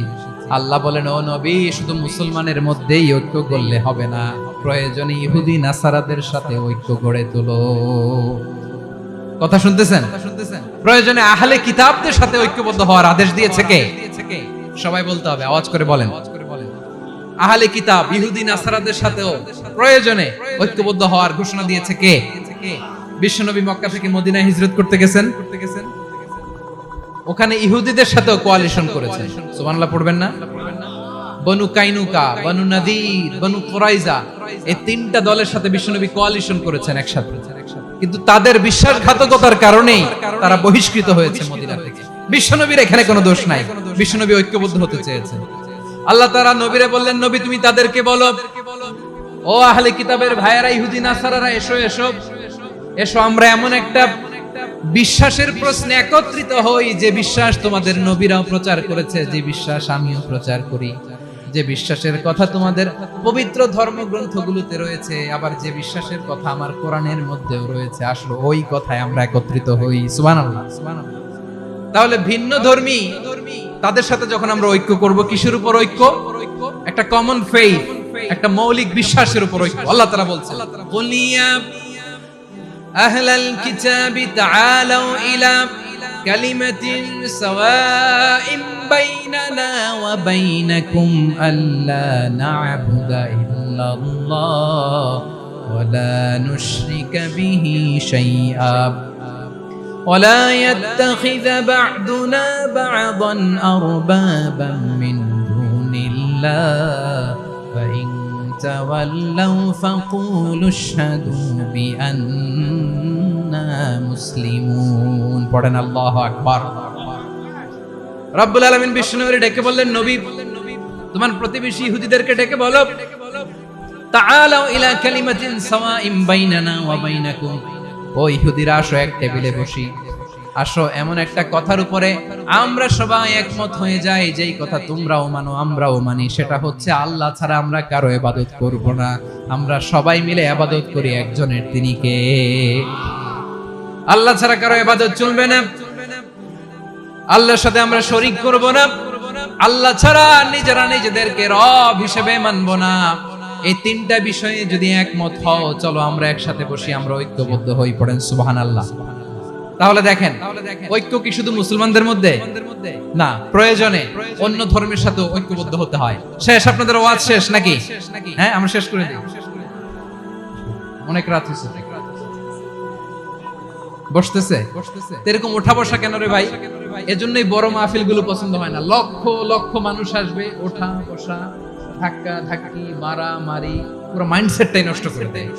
আল্লাহ বলেন ও নবী, শুধু মুসলমানের মধ্যেই ঐক্য করলে হবে না, প্রয়োজনে ইহুদি নাসারাদের সাথে ঐক্য গড়ে তোলো। কথা শুনতেছেন? প্রয়োজনে আহলে কিতাবদের সাথে ঐক্যবদ্ধ হওয়ার আদেশ দিয়েছে কে? সবাই বলতে হবে, আওয়াজ করে বলেন। আহলে কিতাব ইহুদি নাসারাদের সাথেও প্রয়োজনে ঐক্যবদ্ধ হওয়ার ঘোষণা দিয়েছে কে? বিশ্বনবী মক্কা থেকে মদিনায় হিজরত করতে গেছেন, ওখানে ইহুদিদের সাথেও কোয়ালিশন করেছেন। সুবহানাল্লাহ পড়বেন না? বনু কাইনুকা, বনু নাদির, বনু কুরাইজা, এই তিনটা দলের সাথে বিশ্বনবী কোয়ালিশন করেছেন একসাথে, কিন্তু তাদের বিশ্বাসঘাতকতার কারণেই তারা বহিষ্কৃত হয়েছে মদিনা থেকে। বিশ্বনবীর এখানে কোনো দোষ নাই, বিশ্বনবী ঐক্যবদ্ধ হতে চেয়েছেন। আল্লাহ তাআলা নবীরে বললেন, নবী তুমি তাদেরকে বলো, ও আহলে কিতাবের ভাইয়েরা, ইহুদি নাসারারা, এসো এসো এসো, আমরা এমন একটা বিশ্বাসের প্রশ্নে একত্রিত হই যে বিশ্বাস তোমাদের নবীরাও প্রচার করেছে, যে বিশ্বাস আমিও প্রচার করি, যে বিশ্বাসের কথা তোমাদের পবিত্র ধর্মগ্রন্থগুলোতে রয়েছে, আবার যে বিশ্বাসের কথা আমার কোরআনের মধ্যেও রয়েছে, আসলে ওই কথায় আমরা একত্রিত হই। সুবহানাল্লাহ, সুবহানাল্লাহ। তাহলে ভিন্ন ধর্মী তাদের সাথে যখন আমরা ঐক্য করব, কিসের উপর ঐক্য? একটা কমন ফেইথ, একটা মৌলিক বিশ্বাসের উপর ঐক্য। আল্লাহ তাআলা বলছেন, কুলিয়া আহলাল কিতাবি তাআলাউ ইলা কালিমাতিন সাওয়াইন বাইনানা ওয়া বাইনাকুম আল্লা না'বুদা ইল্লাল্লাহ ওয়া লা নুশরিকা বিহি শাইআ ولا يتخذ بعضنا بعضا أربابا من دون الله فإن تولوا فقولوا اشهدوا بأننا مسلمون। পড়েন আল্লাহু আকবার। রব্বুল আলামিন বিষ্ণুরে ডেকে বললেন, নবী তোমার প্রতিবেশী ইহুদিদেরকে ডেকে বলো, তাআলাউ ইলা কালিমাতিন সাওয়াইন বাইনানা ওয়া বাইনাকুম, ও ইহুদিরা আসো এক টেবিলে বসি, আসো এমন একটা কথার উপরে আমরা সবাই একমত হয়ে যাই, যেই কথা তোমরাও মানো আমরাও মানি, সেটা হচ্ছে আল্লাহ ছাড়া আমরা কারো ইবাদত করব না। আমরা সবাই মিলে ইবাদত করি একজনের, তিনি কে? আল্লাহ ছাড়া কারো ইবাদত চলবে না, আল্লাহর সাথে আমরা শরীক করব না, আল্লাহ ছাড়া নিজেরা নিজেদেরকে রব হিসেবে মানব না। এই তিনটা বিষয়ে যদি একমত হও, চলো আমরা একসাথে বসি, আমরা ঐক্যবদ্ধ হই। পড়েন সুবহানাল্লাহ। তাহলে দেখেন, ঐক্য কি শুধু মুসলমানদের মধ্যে না, প্রয়োজনে অন্য ধর্মের সাথে ঐক্যবদ্ধ হতে হয়। শেষ, আপনাদের ওয়াজ শেষ নাকি? হ্যাঁ, আমরা শেষ করে দিই, অনেক রাত হয়েছে। বসতেছে এরকম ওঠা বসা কেন রে ভাই? এজন্যই বড় মাহফিল গুলো পছন্দ হয় না। লক্ষ লক্ষ মানুষ আসবে, ওঠা বসা, ধাক্কা ধাক্কি, মারা মারি, পুরো মাইন্ডসেটটাই নষ্ট করে দেয়।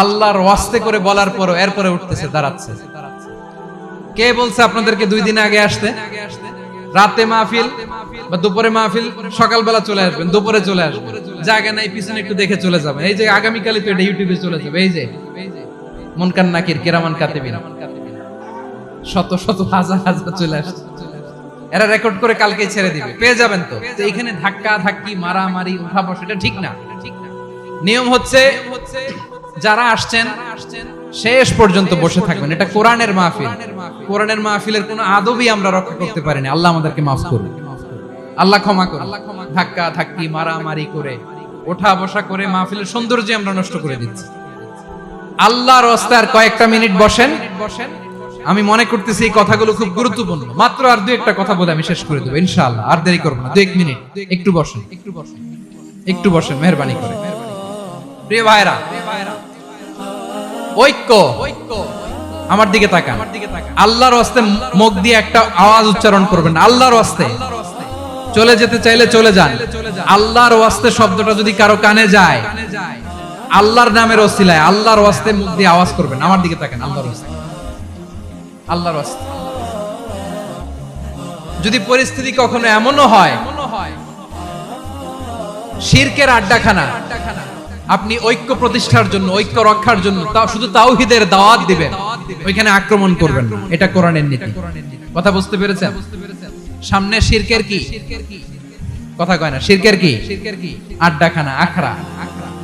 আল্লাহর ওয়াস্তে করে বলার পরও এরপরে উঠতেছে, দাঁড়াচ্ছে। কে বলছে আপনাদেরকে 2 দিন আগে আসতে? রাতে মাহফিল বা দুপুরে মাহফিল, সকালবেলা চলে আসবেন, দুপুরে চলে আসবেন, জায়গা নাই পিছনে একটু দেখে চলে যাবেন। এই যে আগামীকালই তো এটা ইউটিউবে চলে যাবে। এই যে মুনকার নাকির কিরামান কাতিবিন, শত শত হাজার হাজার চলে আসছে, এরা রেকর্ড করে কালকেই ছেড়ে দিবে, পেয়ে যাবেন। তো এইখানে ধাক্কা ধাক্কি, মারামারি, উঠা বসা, এটা ঠিক না। নিয়ম হচ্ছে যারা আসছেন শেষ পর্যন্ত বসে থাকবেন। এটা কোরআনের মাহফিল। কোরআনের মাহফিলের কোনো আদবই আমরা রক্ষা করতে পারিনি। আল্লাহ আমাদেরকে মাফ করুন, আল্লাহ ক্ষমা করুন। ধাক্কা ধাক্কি, মারামারি করে, ওঠা বসা করে মাহফিলের সৌন্দর্য আমরা নষ্ট করে দিচ্ছি। আল্লাহর রাস্তায় আর কয়েকটা মিনিট বসেন। আমি মনে করতেছি এই কথাগুলো খুব গুরুত্বপূর্ণ। মাত্র আর 2-1টা কথা বলে আমি শেষ করে দেবো ইনশাআল্লাহ। আর দেরি করব না, 2-1 মিনিট একটু বসেন, একটু বসেন মেহেরবানি করে। প্রিয় ভাইরা, ঐক্য, আমার দিকে তাকান। আল্লাহর ওয়াস্তে মুখ দিয়ে একটা আওয়াজ উচ্চারণ করবেন, আল্লাহর ওয়াস্তে। চলে যেতে চাইলে চলে যান। আল্লাহর ওয়াস্তে শব্দটা যদি কারো কানে যায়, আল্লাহর নামের ওসিলায় আল্লাহর ওয়াস্তে মুখ দিয়ে আওয়াজ করবেন। আমার দিকে তাকান, আল্লাহর ওয়াস্তে, আল্লাহর ওয়াস্তে। যদি পরিস্থিতি কখনো এমনও হয় শিরকের আড্ডাখানা, আপনি ঐক্য প্রতিষ্ঠার জন্য, ঐক্য রক্ষার জন্য শুধু তাওহীদের দাওয়াত দিবেন, ওইখানে আক্রমণ করবেন না। এটা কোরআনের নীতি। কথা বুঝতে পেরেছেন? সামনে শিরকের কি কথা কয় না, শিরকের কি আড্ডাখানা, আখড়া।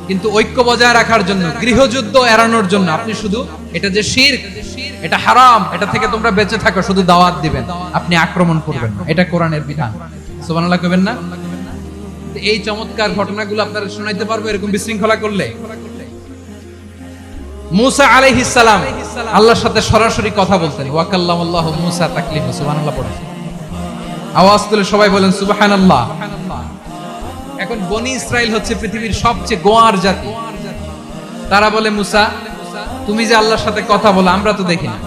কিন্তু ঐক্য বজায় রাখার জন্য, গৃহযুদ্ধ এড়ানোর জন্য আপনি শুধু এটা যে শিরক, এটা হারাম, এটা থেকে তোমরা বেঁচে থাকো, শুধু দাওয়াত দিবেন, আপনি আক্রমণ করবেন না। এটা কোরআনের বিধান। সুবহানাল্লাহ কইবেন না? এই চমৎকার ঘটনাগুলো আপনারা শোনাইতে পারবো এরকম বিশৃঙ্খলা করলে। মুসা আলাইহিস সালাম আল্লাহর সাথে সরাসরি কথা বলতেন। ওয়া কাল্লামাল্লাহু মুসা তাকলিমা। সুবহানাল্লাহ পড়েন, আওয়াজ তুলে সবাই বলেন সুবহানাল্লাহ। এখন বনি ইসরাইল হচ্ছে পৃথিবীর সবচেয়ে গোয়ার জাতি। তারা বলে, মুসা তুমি যে আল্লাহর সাথে কথা বলো আমরা তো দেখি না,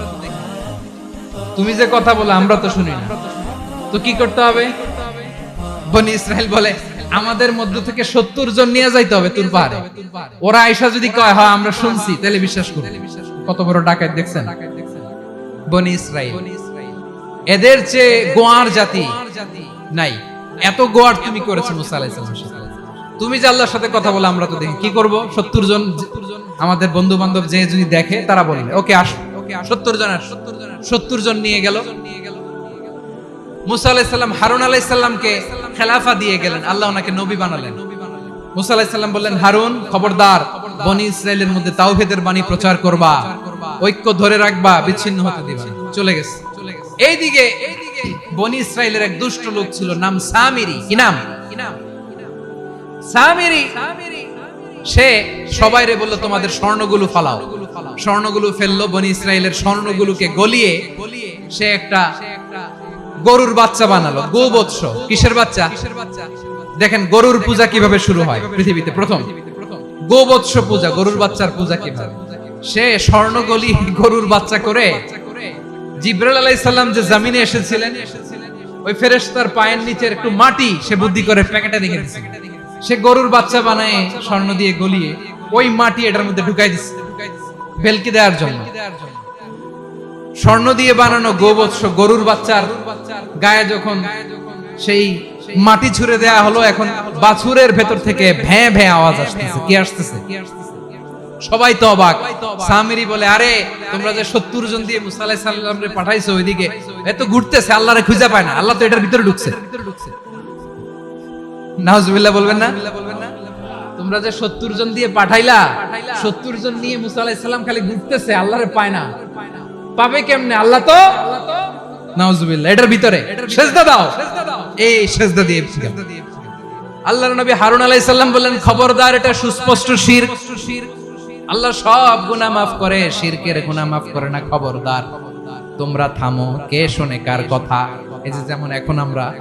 তুমি যে কথা বলো আমরা তো শুনি না, তো কি করতে হবে? বনি ইসরাইল বলে, আমাদের মধ্য থেকে 70 জন নিয়ে যাইতে হবে তুর পাহাড়ে। ওরা আয়েশা যদি কয় হ্যাঁ আমরা শুনছি, তাহলে বিশ্বাস করব। কত বড় ডাকাত দেখছেন বনি ইসরাইল। এদের চেয়ে গোয়ার জাতি নাই। এত গোয়ার তুমি করেছো মুসা আলাইহিস সালাম। তুমি যে আল্লাহর সাথে কথা বলে আমরা তো দেখি, কি করব? 70 জন আমাদের বন্ধু বান্ধব যে যদি দেখে তারা বলবে ওকে আসো, 70 জন আসো। 70 জন নিয়ে গেল। মুসা আলাইহিস সালাম হারুন আলাইহিস সালামকে খেলাফা দিয়ে গেলেন, আল্লাহ ওনাকে নবী বানালেন। মুসা আলাইহিস সালাম বললেন, হারুন খবরদার, বনি ইসরাইলের মধ্যে তাওহীদের বাণী প্রচার করবা, ঐক্য ধরে রাখবা, বিচ্ছিন্ন হতে দিবা না। চলে গেছে। এইদিকে বনি ইসরাইলের এক দুষ্ট লোক ছিল, নাম সামিরি। কি নাম? সামিরি। সে সবাইরে বলল তোমাদের স্বর্ণগুলো ফালাও। স্বর্ণগুলো ফেললো। বনি ইসরাইলের স্বর্ণগুলোকে গলিয়ে সে একটা গরুর বাচ্চা বানালো। গোবৎস। কিসের বাচ্চা? দেখেন গরুর পূজা কিভাবে শুরু হয় পৃথিবীতে প্রথম। গোবৎস পূজা, গরুর বাচ্চার পূজা কিভাবে। সে স্বর্ণ গলি গরুর বাচ্চা করে জিবরাইল আলাইহিস সালাম যে জমিনে এসেছিলেন, ওই ফেরেশতার পায়ের নিচে একটু মাটি সে বুদ্ধি করে প্যাকেটে রেখে দিয়েছে। সে গরুর বাচ্চা বানায় স্বর্ণ দিয়ে গলিয়ে ওই মাটি এটার মধ্যে ঢুকাই দিচ্ছে ভেলকি দেওয়ার জন্য। স্বর্ণ দিয়ে বানানো গোবৎস গরুর বাচ্চার গায়ে যখন সেই মাটি ছুঁড়ে দেয়া হলো, এখন বাছুরের ভেতর থেকে ভ্যাঁ ভ্যাঁ আওয়াজ আসতেছে। কি আসতেছে? সবাই তো অবাক। সামিরি বলে, আরে তোমরা যে 70 জন দিয়ে মুসা আলাইহিস সালামরে পাঠাইছো ওইদিকে, এত ঘুরতেছে, আল্লাহরে খুঁজে পায় না, আল্লাহ তো এটার ভিতরে ঢুকছে। নাউজুবিল্লাহ বলবেন না? তোমরা যে 70 জন দিয়ে পাঠাইলা, 70 জন নিয়ে মুসা আলাইহিস সালাম খালি ঘুরতেছে, আল্লাহরে পায় না। পাবে কেমনে? আল্লাহ তো নাউজুবিল্লাহ এটার ভিতরে। সিজদা দাও, এই সিজদা দিয়ে আল্লাহর নবী হারুন আলাইহিস সালাম বললেন, খবরদার, এটা সুস্পষ্ট শিরক। আল্লাহ সব গুনাহ maaf করে, শিরকের গুনাহ maaf করে না, খবরদার তোমরা থামো। কে শোনে কার কথা? এই যে যেমন এখন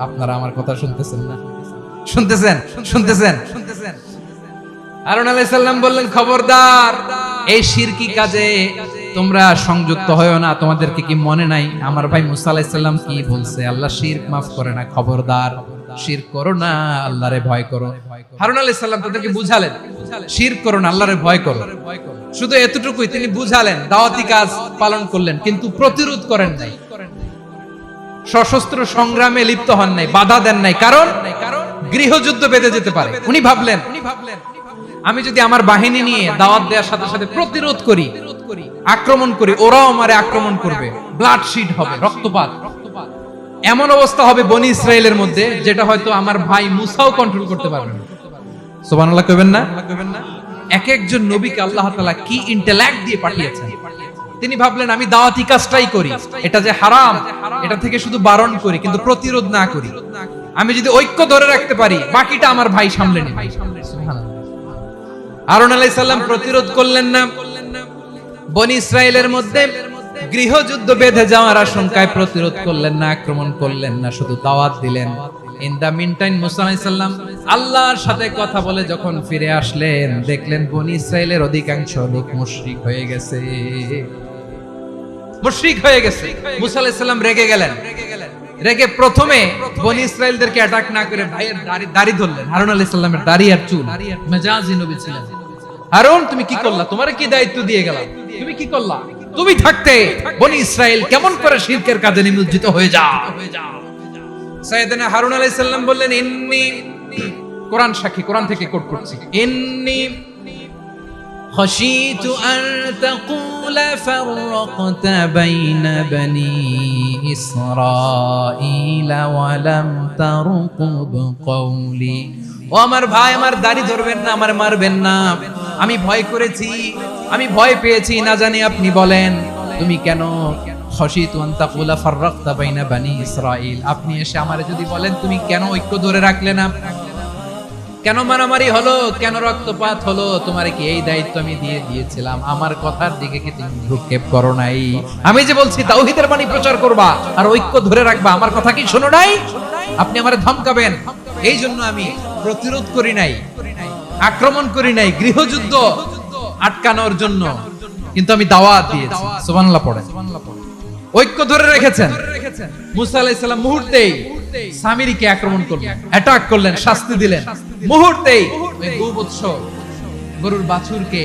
আপনারা আমার কথা শুনতেছেন না? শুনতেছেন? হারুন আলাইহিস সালাম বললেন, খবরদার, এই শিরকি কাজে তোমরা সংযুক্ত হয়ো না। তোমাদেরকে কি মনে নাই আমার ভাই মুসা আলাইহিস সালাম কি বলছে? আল্লাহ শিরক maaf করে না, খবরদার শিরক করো না, আল্লাহরে ভয় করো। হারুন আলাইহিস সালাম তাদেরকে বুঝালেন, শিরক করো না, আল্লাহরে ভয় করো। শুধু এতটুকুই তিনি বুঝালেন, দাওয়াতি কাজ পালন করলেন, কিন্তু প্রতিরোধ করেন নাই, সশস্ত্র সংগ্রামে লিপ্ত হন নাই, বাধা দেন নাই। কারণ গৃহযুদ্ধ বেঁধে যেতে পারে। উনি ভাবলেন, আমি যদি আমার বাহিনী নিয়ে দাওয়াত দেওয়ার সাথে সাথে প্রতিরোধ করি, আক্রমণ করি, ওরাও আমারে আক্রমণ করবে, ব্লাডশিড হবে, রক্তপাত, এমন অবস্থা হবে বনি ইসরাইলের মধ্যে যেটা হয়তো আমার ভাই মুসাও কন্ট্রোল করতে পারবে না। সুবহানাল্লাহ কইবেন না? এক একজন নবীকে আল্লাহ তাআলা কি ইন্টেলেক্ট দিয়ে পাঠিয়েছেন। তিনি ভাবলেন, আমি দাওয়াতি কাজটাই করি, এটা যে হারাম এটা থেকে শুধু বারণ করি, কিন্তু প্রতিরোধ না করি। আমি যদি ঐক্য ধরে রাখতে পারি, বাকিটা আমার ভাই সামলে নেবে। সুবহানাল্লাহ। হারুন আলাইহিস সালাম প্রতিরোধ করলেন না, বনি ইসরাইলের মধ্যে গৃহযুদ্ধ বেঁধে যাওয়ার আশঙ্কায় প্রতিরোধ করলেন না, আক্রমণ করলেন না, শুধু দাওয়াত দিলেন। ইন দা মিন টাইম মুসা আলাইহিস সালাম আল্লাহর সাথে কথা বলে যখন ফিরে আসলেন, দেখলেন বনি ইসরাইলের অধিকাংশ লোক মুশরিক হয়ে গেছে। মুসা আলাইহিস সালাম রেগে গেলেন। রেগে প্রথমে বনি ইসরাইলদেরকে অ্যাটাক না করে ভাইয়ের দাড়ি ধরলেন। হারুন আলাইহিস সালামের দাড়ি আর চুল, মেজাজি নবী ছিলেন। হারুন, তুমি কি করলা? তোমারে কি দায়িত্ব দিয়ে গেলাম? তুমি কি করলা? তুমি থাকতে বনি ইসরাইল কেমন করে শিরকের কাজে নিমজ্জিত হয়ে যায়? সাইয়েদনা হারুন আলাইহিস সালাম বললেন, ইন্নী, কোরআন সাক্ষী, কোরআন থেকে কোট করছি, ইন্নী খাশিতু আন তাকুলা ফাররাকতা বাইনা বনি ইসরাঈলা ওয়া লাম তারকুব কওলি। ও আমার ভাই, আমার দাড়ি ধরবেন না, আমার মারবেন না। আমি ভয় করেছি, আমি ভয় পেয়েছি, না জানি আপনি বলেন তুমি কেন খাশিতু আন তাকুলা ফাররাকতা বাইনা বনি ইসরাঈল, আপনি এসে আমারে যদি বলেন তুমি কেন ঐক্য ধরে রাখলে না, কেন মারামারি হলো, কেন রক্তপাত হলো, তোমারে কি এই দায়িত্ব আমি দিয়ে দিয়েছিলাম? আমার কথার দিকে কি তুমি ভ্রুক্ষেপ করো নাই? আমি যে বলছি তাওহীদের বাণী প্রচার করবা আর ঐক্য ধরে রাখবা, আমার কথা কি শোনো নাই? আপনি আমারে ধমকাবেন, এই জন্য আমি প্রতিরোধ করি নাই, আক্রমণ করি নাই, গৃহযুদ্ধ আটকানোর জন্য, কিন্তু আমি দাওয়াত দিয়েছি। সুবহানাল্লাহ পড়েন। ঐক্য ধরে রেখেছেন। মুসা আলাইহিস সালাম মুহূর্তেই সামিরীকে আক্রমণ করলেন, অ্যাটাক করলেন, শাস্তি দিলেন। মুহূর্তেই ওই গোবৎস গরুর বাছুরকে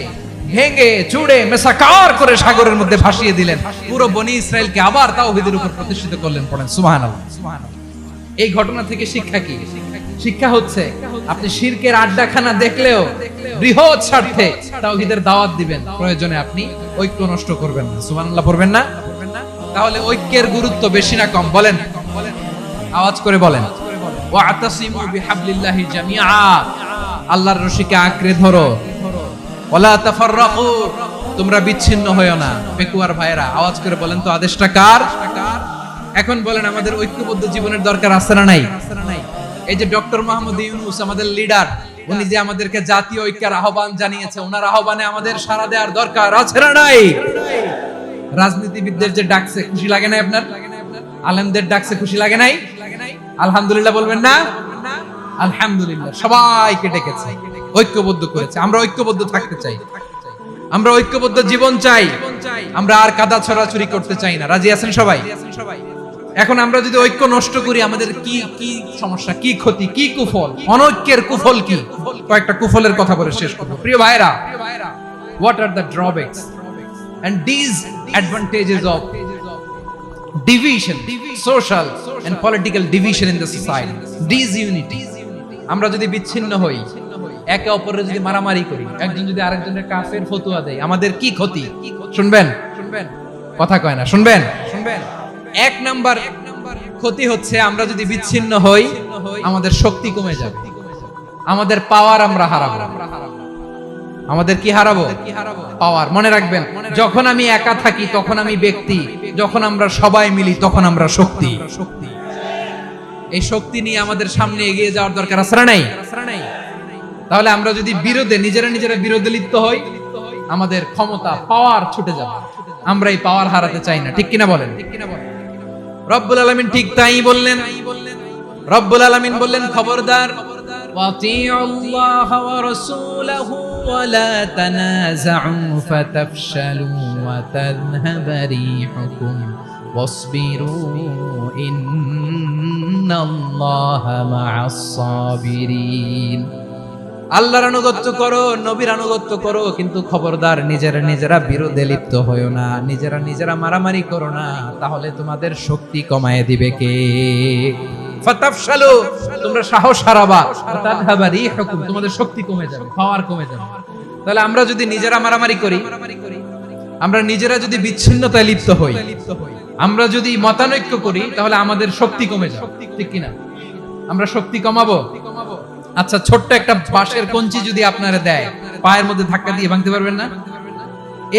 ভেঙে চুড়ে মেসাকার করে সাগরের মধ্যে ভাসিয়ে দিলেন। পুরো বনি ইসরাইলকে আবার তাওহীদের উপর প্রতিষ্ঠিত করলেন। পড়েন সুবহানাল্লাহ। এই ঘটনা থেকে শিক্ষা কি? শিক্ষা হচ্ছে, আপনি শিরকের আড্ডাখানা দেখলেও বৃহৎ স্বার্থে তাওহীদের দাওয়াত দিবেন, প্রয়োজনে আপনি ঐক্য নষ্ট করবেন না। সুবহানাল্লাহ পড়বেন না? তাহলে ঐক্যের গুরুত্ব বেশি না কম? বলেন, আওয়াজ করে বলেন। ওয়াতাসিমু বিহাবলিল্লাহি জামিআ, আল্লাহর রশিকে আঁকড়ে ধরো। ওয়ালা তাফাররাকু, তোমরা বিচ্ছিন্ন হয়ো না। পেকুয়ার ভাইরা আওয়াজ করে বলেন তো, আদেশটা কার? এখন বলেন, আমাদের ঐক্যবদ্ধ জীবনের দরকার আছে না নাই? এই যে ডক্টর মোহাম্মদ ইউনূস আমাদের লিডার, উনি যে আমাদেরকে জাতীয় ঐক্যের আহ্বান জানিয়েছে, ওনার আহ্বানে আমাদের সাড়া দেওয়ার দরকার আছে না নাই? রাজনীতিবিদদের যে ডাকছে, খুশি লাগে নাই আপনার? আলেমদের ডাকছে, খুশি লাগে নাই? আলহামদুলিল্লাহ বলবেন না? আলহামদুলিল্লাহ, সবাইকে ডেকেছে, ঐক্যবদ্ধ করেছে। আমরা ঐক্যবদ্ধ থাকতে চাই, আমরা ঐক্যবদ্ধ জীবন চাই, আমরা আর কাদা ছড়াছড়ি করতে চাই না। রাজি আছেন সবাই? এখন আমরা যদি ঐক্য নষ্ট করি, আমাদের কি কি সমস্যা, কি ক্ষতি, কি কুফল? অনৈক্যের কুফল কি? কয়েকটা কুফলের কথা বলে শেষ করব। প্রিয় ভাইরা, what are the drawbacks and disadvantages of division, social and political division in the society? Disunity. আমরা যদি বিচ্ছিন্ন হই, একে অপরের যদি মারামারি করি, একজন যদি আরেকজনের কাফের ফতোয়া দেয়, আমাদের কি ক্ষতি? শুনবেন কথা কয় না, শুনবেন। এক নাম্বার ক্ষতি হচ্ছে আমরা যদি বিচ্ছিন্ন হই, আমাদের শক্তি কমে যাবে, আমাদের পাওয়ার আমরা হারাবো। আমাদের কি হারাবো? পাওয়ার। মনে রাখবেন, যখন আমি একা থাকি তখন আমি ব্যক্তি, যখন আমরা সবাই মিলি তখন আমরা শক্তি। এই শক্তি নিয়ে আমাদের সামনে এগিয়ে যাওয়ার দরকার আছে না নাই? তাহলে আমরা যদি নিজেরা বিরোধে লিপ্ত হই, আমাদের ক্ষমতা, পাওয়ার ছুটে যাবে। আমরা এই পাওয়ার হারাতে চাই না, ঠিক কিনা বলেন? রব্বুল আলামিন ঠিক তাই বললেন। রব্বুল আলামিন বললেন, খবরদার, ওয়াতিউল্লাহ ওয়া রাসূলাহু ওয়া লা তানাযাউ ফাতাফশালু ওয়া তাযহাবা রিহুকুম ওয়াসবিরু ইন্নাল্লাহা মা'আস সাবিরিন। আল্লাহর আনুগত্য করো, নবীর আনুগত্য করো, কিন্তু খবরদার নিজেরা বিরোধে লিপ্ত হয়ো না, নিজেরা মারামারি করো না, তাহলে তোমাদের শক্তি কমায় দিবে কে? ফাতাফশালু, তোমরা সাহস হারাবা, তাযহাবা রিহুকুম, তোমাদের শক্তি কমে যাবে, পাওয়ার কমে যাবে। তাহলে আমরা যদি নিজেরা মারামারি করি, আমরা নিজেরা যদি বিচ্ছিন্নতায় লিপ্ত হই, আমরা যদি মতানৈক্য করি, তাহলে আমাদের শক্তি কমে যাবে, ঠিক কিনা? আমরা শক্তি কমাবো। আচ্ছা, ছোট্ট একটা বাঁশের কঞ্চি যদি আপনারা দেয়, পায়ের মধ্যে ধাক্কা দিয়ে ভাঙতে পারবেন না?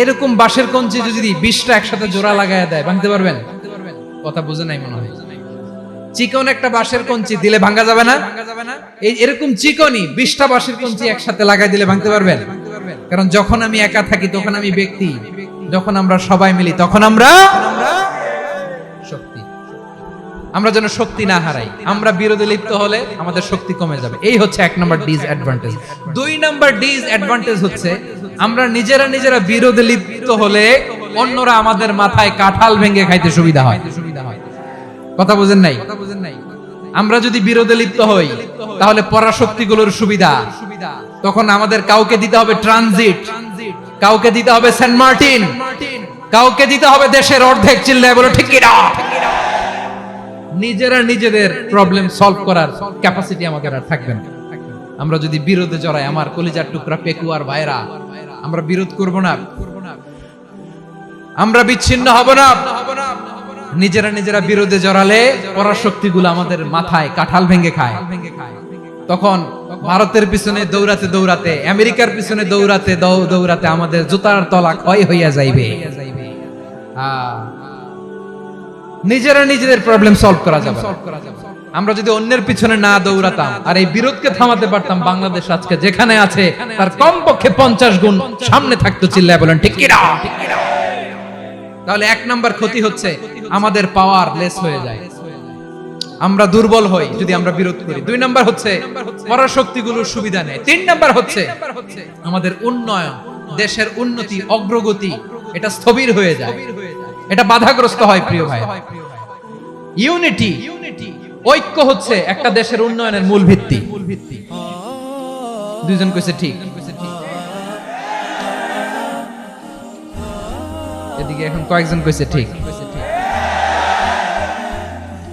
এরকম বাঁশের কঞ্চি যদি 20টা একসাথে জোড়া লাগায় দেয়, ভাঙতে পারবেন? কথা বুঝে নাই মনে হয়। চিকন একটা বাঁশের কঞ্চি দিলে ভাঙা যাবে না? এরকম চিকনই 20টা বাঁশের কঞ্চি একসাথে লাগাই দিলে ভাঙতে পারবেন? কারণ যখন আমি একা থাকি তখন আমি ব্যক্তি, যখন আমরা সবাই মিলি তখন আমরা শক্তি। আমরা যেন শক্তি না হারাই। আমরা বিরোধে লিপ্ত হলে আমাদের শক্তি কমে যাবে। এই হচ্ছে 1 নাম্বার ডিসঅ্যাডভান্টেজ। 2 নাম্বার ডিসঅ্যাডভান্টেজ হচ্ছে, আমরা নিজেরা বিরোধে লিপ্ত হলে অন্যরা আমাদের মাথায় কাঁঠাল ভেঙে খাইতে সুবিধা হয়। কথা বুঝেন নাই? আমরা যদি বিরোধে লিপ্ত হই, তাহলে পরাশক্তিগুলোর সুবিধা, তখন আমাদের কাউকে দিতে হবে ট্রানজিট, কাউকে দিতে হবে সেন্ট মার্টিন, কাউকে দিতে হবে দেশের অর্ধেক। চিল্লায় বলো ঠিক কিনা? নিজেদের প্রবলেম সলভ করার ক্যাপাসিটি আমাদের আর থাকবে না। আমরা যদি বিরোধে জড়াই, আমার কলিজার টুকরা পেকুয়ার ভাইরা, আমরা বিরোধ করব না, আমরা বিচ্ছিন্ন হব না। নিজেরা বিরোধে জড়ালে পরাশক্তিগুলো আমাদের মাথায় কাঁঠাল ভেঙে খায়। তখন ভারতের পিছনে দৌড়াতে, আমেরিকার পিছনে দৌড়াতে আমাদের জুতার তলা ক্ষয় হইয়া যাইবে। নিজেদের প্রবলেম সলভ করা যাবে। আমরা যদি অন্যের পিছনে না দৌড়াতাম আর এই বিরোধকে থামাতে পারতাম, বাংলাদেশ আজকে যেখানে আছে তার কমপক্ষে 50 গুণ সামনে থাকতো। চিল্লায় বলেন ঠিক কিনা? তাহলে 1 নাম্বার ক্ষতি হচ্ছে, আমাদের পাওয়ার লেস হয়ে যায়, আমরা দুর্বল হই যদি আমরা বিরোধ করি। 2 নাম্বার হচ্ছে, পরাশক্তিগুলোর সুবিধা নেয়। 3 নাম্বার হচ্ছে, আমাদের উন্নয়ন, দেশের উন্নতি, অগ্রগতি, এটা স্থবির হয়ে যায়, এটা বাধাগ্রস্ত হয়। প্রিয় ভাই, ইউনিটি, ঐক্য হচ্ছে একটা দেশের উন্নয়নের মূল ভিত্তি। দুইজন কইছে ঠিক, এদিকে এখন কয়েকজন কইছে ঠিক।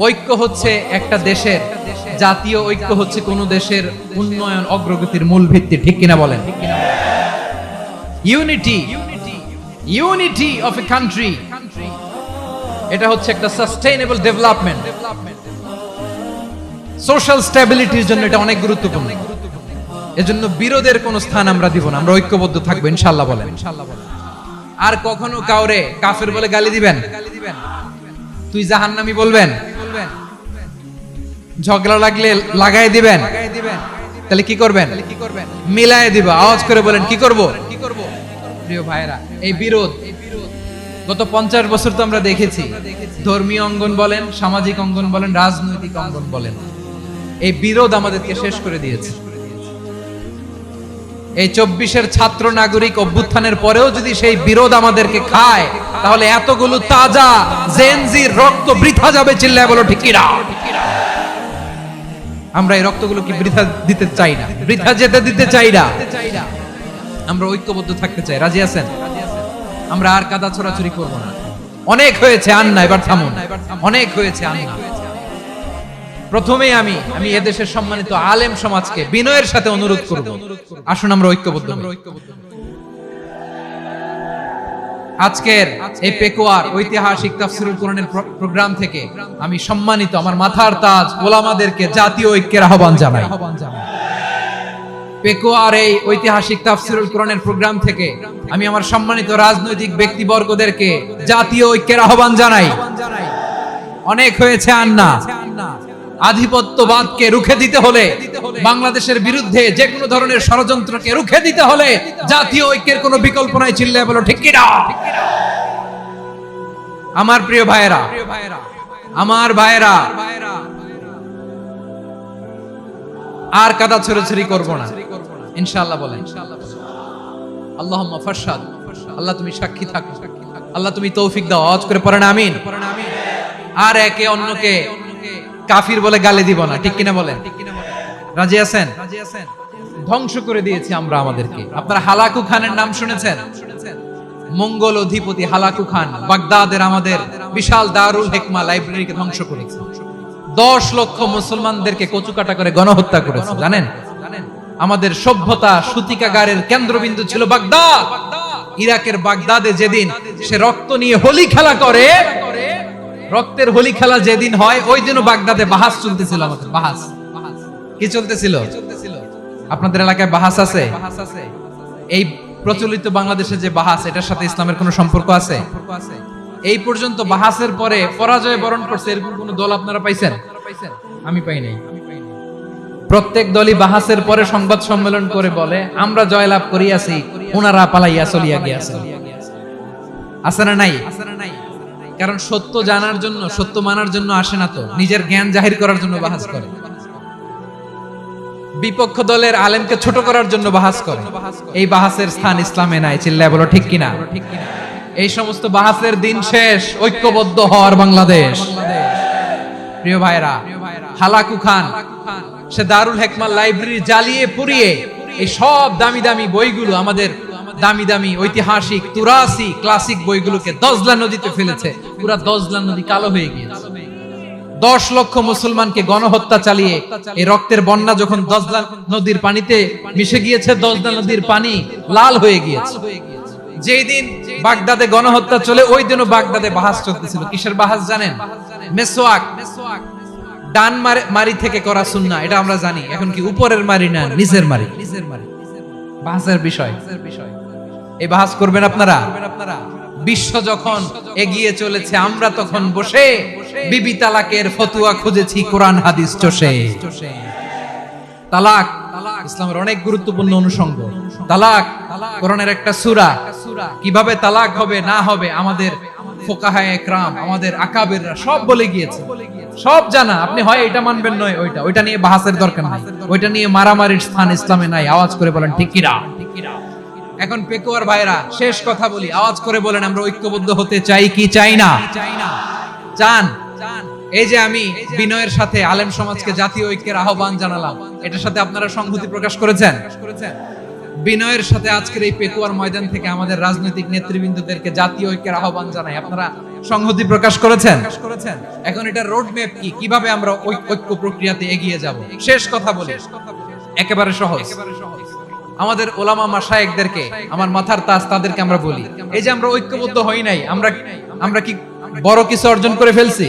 ঐক্য হচ্ছে একটা দেশের, জাতীয় ঐক্য হচ্ছে কোন দেশের উন্নয়ন, অগ্রগতির মূল ভিত্তি, ঠিক কিনা বলেন? ইউনিটি অফ এ কান্ট্রি, এটা হচ্ছে একটা সাস্টেইনেবল ডেভেলপমেন্ট, সোশ্যাল স্ট্যাবিলিটির জন্য এটা অনেক গুরুত্বপূর্ণ। এজন্য বিরোধের কোনো স্থান আমরা দিব না, আমরা ঐক্যবদ্ধ থাকবো ইনশাআল্লাহ বলেন। আর কখনো কাউরে কাফের বলে গালি দিবেন, তুই জাহান্নামী বলবেন, ঝগড়া লাগলে লাগাই দিবেন, তাহলে কি করবেন? মিলায় দিব। আওয়াজ করে বলেন কি করব? প্রিয় ভাইরা, এই বিরোধ গত 50 বছর তো আমরা দেখেছি, ধর্মীয় অঙ্গন বলেন, সামাজিক অঙ্গন বলেন, রাজনৈতিক অঙ্গন বলেন, এই বিরোধ আমাদেরকে শেষ করে দিয়েছে। এই 24-এর ছাত্র নাগরিক অভ্যুত্থানের পরেও যদি সেই বিরোধ আমাদেরকে খায়, তাহলে এতগুলো তাজা জেনজির রক্ত বৃথা যাবে। চিল্লায় বলো ঠিক কিনা? আমরা এই রক্তগুলো কি বৃথা দিতে চাই না, বৃথা যেতে দিতে চাই না। আমরা ঐক্যবদ্ধ থাকতে চাই। রাজি আছেন? আমরা আর কাদা ছড়াছড়ি করব না। অনেক হয়েছে আন্না, এবার থামুন। অনেক হয়েছে আন্না। প্রথমেই আমি এদেশের সম্মানিত আলেম সমাজকে বিনয়ের সাথে অনুরোধ করব, আসুন আমরা ঐক্যবদ্ধ হই। আজকের এই পেকুয়ার ঐতিহাসিক তাফসীরুল কোরআনের প্রোগ্রাম থেকে আমি সম্মানিত আমার মাথার তাজ ওলামাদেরকে জাতীয় ঐক্যের আহ্বান জানাই। পেকুয়ার এই ঐতিহাসিক তাফসীরুল কোরআনের প্রোগ্রাম থেকে আমি আমার সম্মানিত রাজনৈতিক ব্যক্তিবর্গদেরকে জাতীয় ঐক্যের আহ্বান জানাই। অনেক হয়েছে আর না। আধিপত্যবাদকে রুখে দিতে হলে, বাংলাদেশের বিরুদ্ধে যে কোনো ধরনের ষড়যন্ত্রকে রুখে দিতে হলে জাতীয় ঐক্যের কোনো বিকল্প নাই। চিল্লায় বলো ঠিক কি না? আমার প্রিয় ভাইয়েরা, আমার ভাইয়েরা, আর কাদা ছড়াছড়ি করব না ইনশাআল্লাহ। বলেন আল্লাহুম্মা ফাশহাদ। আল্লাহ তুমি সাক্ষী থাকো, আল্লাহ তুমি তৌফিক দাও। আওয়াজ করে পড়েন আমিন। আর একে অন্যকে কাফির বলে গালি দিব না, ঠিক কিনা বলেন? রাজি আছেন? ধ্বংস করে দিয়েছি আমরা আমাদেরকে। আপনারা হালাকু খানের নাম শুনেছেন? মঙ্গল অধিপতি হালাকু খান বাগদাদের আমাদের বিশাল দারুল হিকমা লাইব্রেরিকে ধ্বংস করেছে। 10 লক্ষ মুসলমানদেরকে কচুকাটা করে গণহত্যা করেছে। জানেন? আমাদের সভ্যতা সূতিকাগারের কেন্দ্রবিন্দু ছিল বাগদাদ। ইরাকের বাগদাদে যেদিন সে রক্ত নিয়ে হোলি খেলা করে, রক্তের হোলি খেলা যেদিন হয় ওই দিনও বাগদাদে বাহাস চলতেছিল। আমাদের বাহাস কি চলতেছিল? আপনাদের এলাকায় বাহাস আছে? এই প্রচলিত বাংলাদেশে যে বাহাস, এটার সাথে ইসলামের কোনো সম্পর্ক আছে? এই পর্যন্ত বাহাসের পরে পরাজয় বরণ করছে এরকম কোন দল আপনারা পাইছেন? আমি পাই নাই। প্রত্যেক দলই বাহাসের পরে সংবাদ সম্মেলন করে বলে আমরা জয়লাভ করিয়াছি, ওনারা পালাইয়া চলিয়া গিয়াছে। আছে না নাই? কারণ সত্য জানার জন্য, সত্য মানার জন্য আসে না তো, নিজের জ্ঞান জাহির করার জন্য বাহাস করে। বিপক্ষ দলের আলেমকে ছোট করার জন্য বাহাস করে। এই বাহাসের স্থান ইসলামে নাই। চিল্লায় বলো ঠিক কিনা? এই সমস্ত বাহাসের দিন শেষ। ঐক্যবদ্ধ হওয়ার বাংলাদেশ। প্রিয় ভাইরা, হালাকু খান সে দারুল হিকমা লাইব্রেরি জ্বালিয়ে পুড়িয়ে এই সব দামি দামি বইগুলো, আমাদের দামি দামি ঐতিহাসিক তুরাসি ক্লাসিক বইগুলোকে দজলা নদীতে ফেলেছে। পুরা দজলা নদী কালো হয়ে গিয়েছে। 10 লক্ষ মুসলমানকে গণহত্যা চালিয়ে এই রক্তের বন্যা যখন দজলা নদীর পানিতে মিশে গিয়েছে, দজলা নদীর পানি লাল হয়ে গিয়েছে। যেই দিন বাগদাদে গণহত্যা চলে ওই দিনও বাগদাদে বাহাস চলতেছিল। কিসের বাহাস জানেন? মেসওয়াক। ডান মারি থেকে করা সুন্নাহ, এটা আমরা জানি। এখন কি উপরের মারি না নিচের মারি? বাহাসের বিষয়। এই বাহাস করবেন আপনারা? বিশ্ব যখন এগিয়ে চলেছে, আমরা তখন বসে বিবি তালাকের ফতোয়া খুঁজেছি কোরআন হাদিস চষে। তালাক ইসলামের অনেক গুরুত্বপূর্ণ অনুষঙ্গ। তালাক কোরআনের একটা সূরা। কিভাবে তালাক হবে না হবে আমাদের ফুকাহায়ে ইকরাম, আমাদের আকাবেররা সব বলে গিয়েছে, সব জানা। আপনি হয় এটা মানবেন নয় ওইটা। ওইটা নিয়ে বাহাসের দরকার নাই, ওইটা নিয়ে মারামারির স্থান ইসলামে নাই। আওয়াজ করে বলেন ঠিক কিনা? এখন পেকুয়ার ভাইরা, শেষ কথা বলি, আওয়াজ করে বলেন আমরা ঐক্যবদ্ধ হতে চাই কি চাই না? চান? এই যে আমি বিনয়ের সাথে আলেম সমাজকে জাতীয় ঐক্যের আহ্বান জানালাম, এটার সাথে আপনারা সংহতি প্রকাশ করেছেন? বিনয়ের সাথে আজকের এই পেকুয়ার ময়দান থেকে আমাদের রাজনৈতিক নেতৃবৃন্দদেরকে জাতীয় ঐক্যের আহ্বান জানাই। আপনারা সংহতি প্রকাশ করেছেন? এখন এটা রোড ম্যাপ কি, কিভাবে আমরা ঐক্য প্রক্রিয়াতে এগিয়ে যাব? শেষ কথা বলি, একেবারে সহজ। আমাদের ওলামা মাশায়েখদেরকে, আমার মাথার তাজ তাদেরকে আমরা বলি, এই যে আমরা ঐক্যবদ্ধ হই নাই, আমরা কি বড় কিছু অর্জন করে ফেলছি?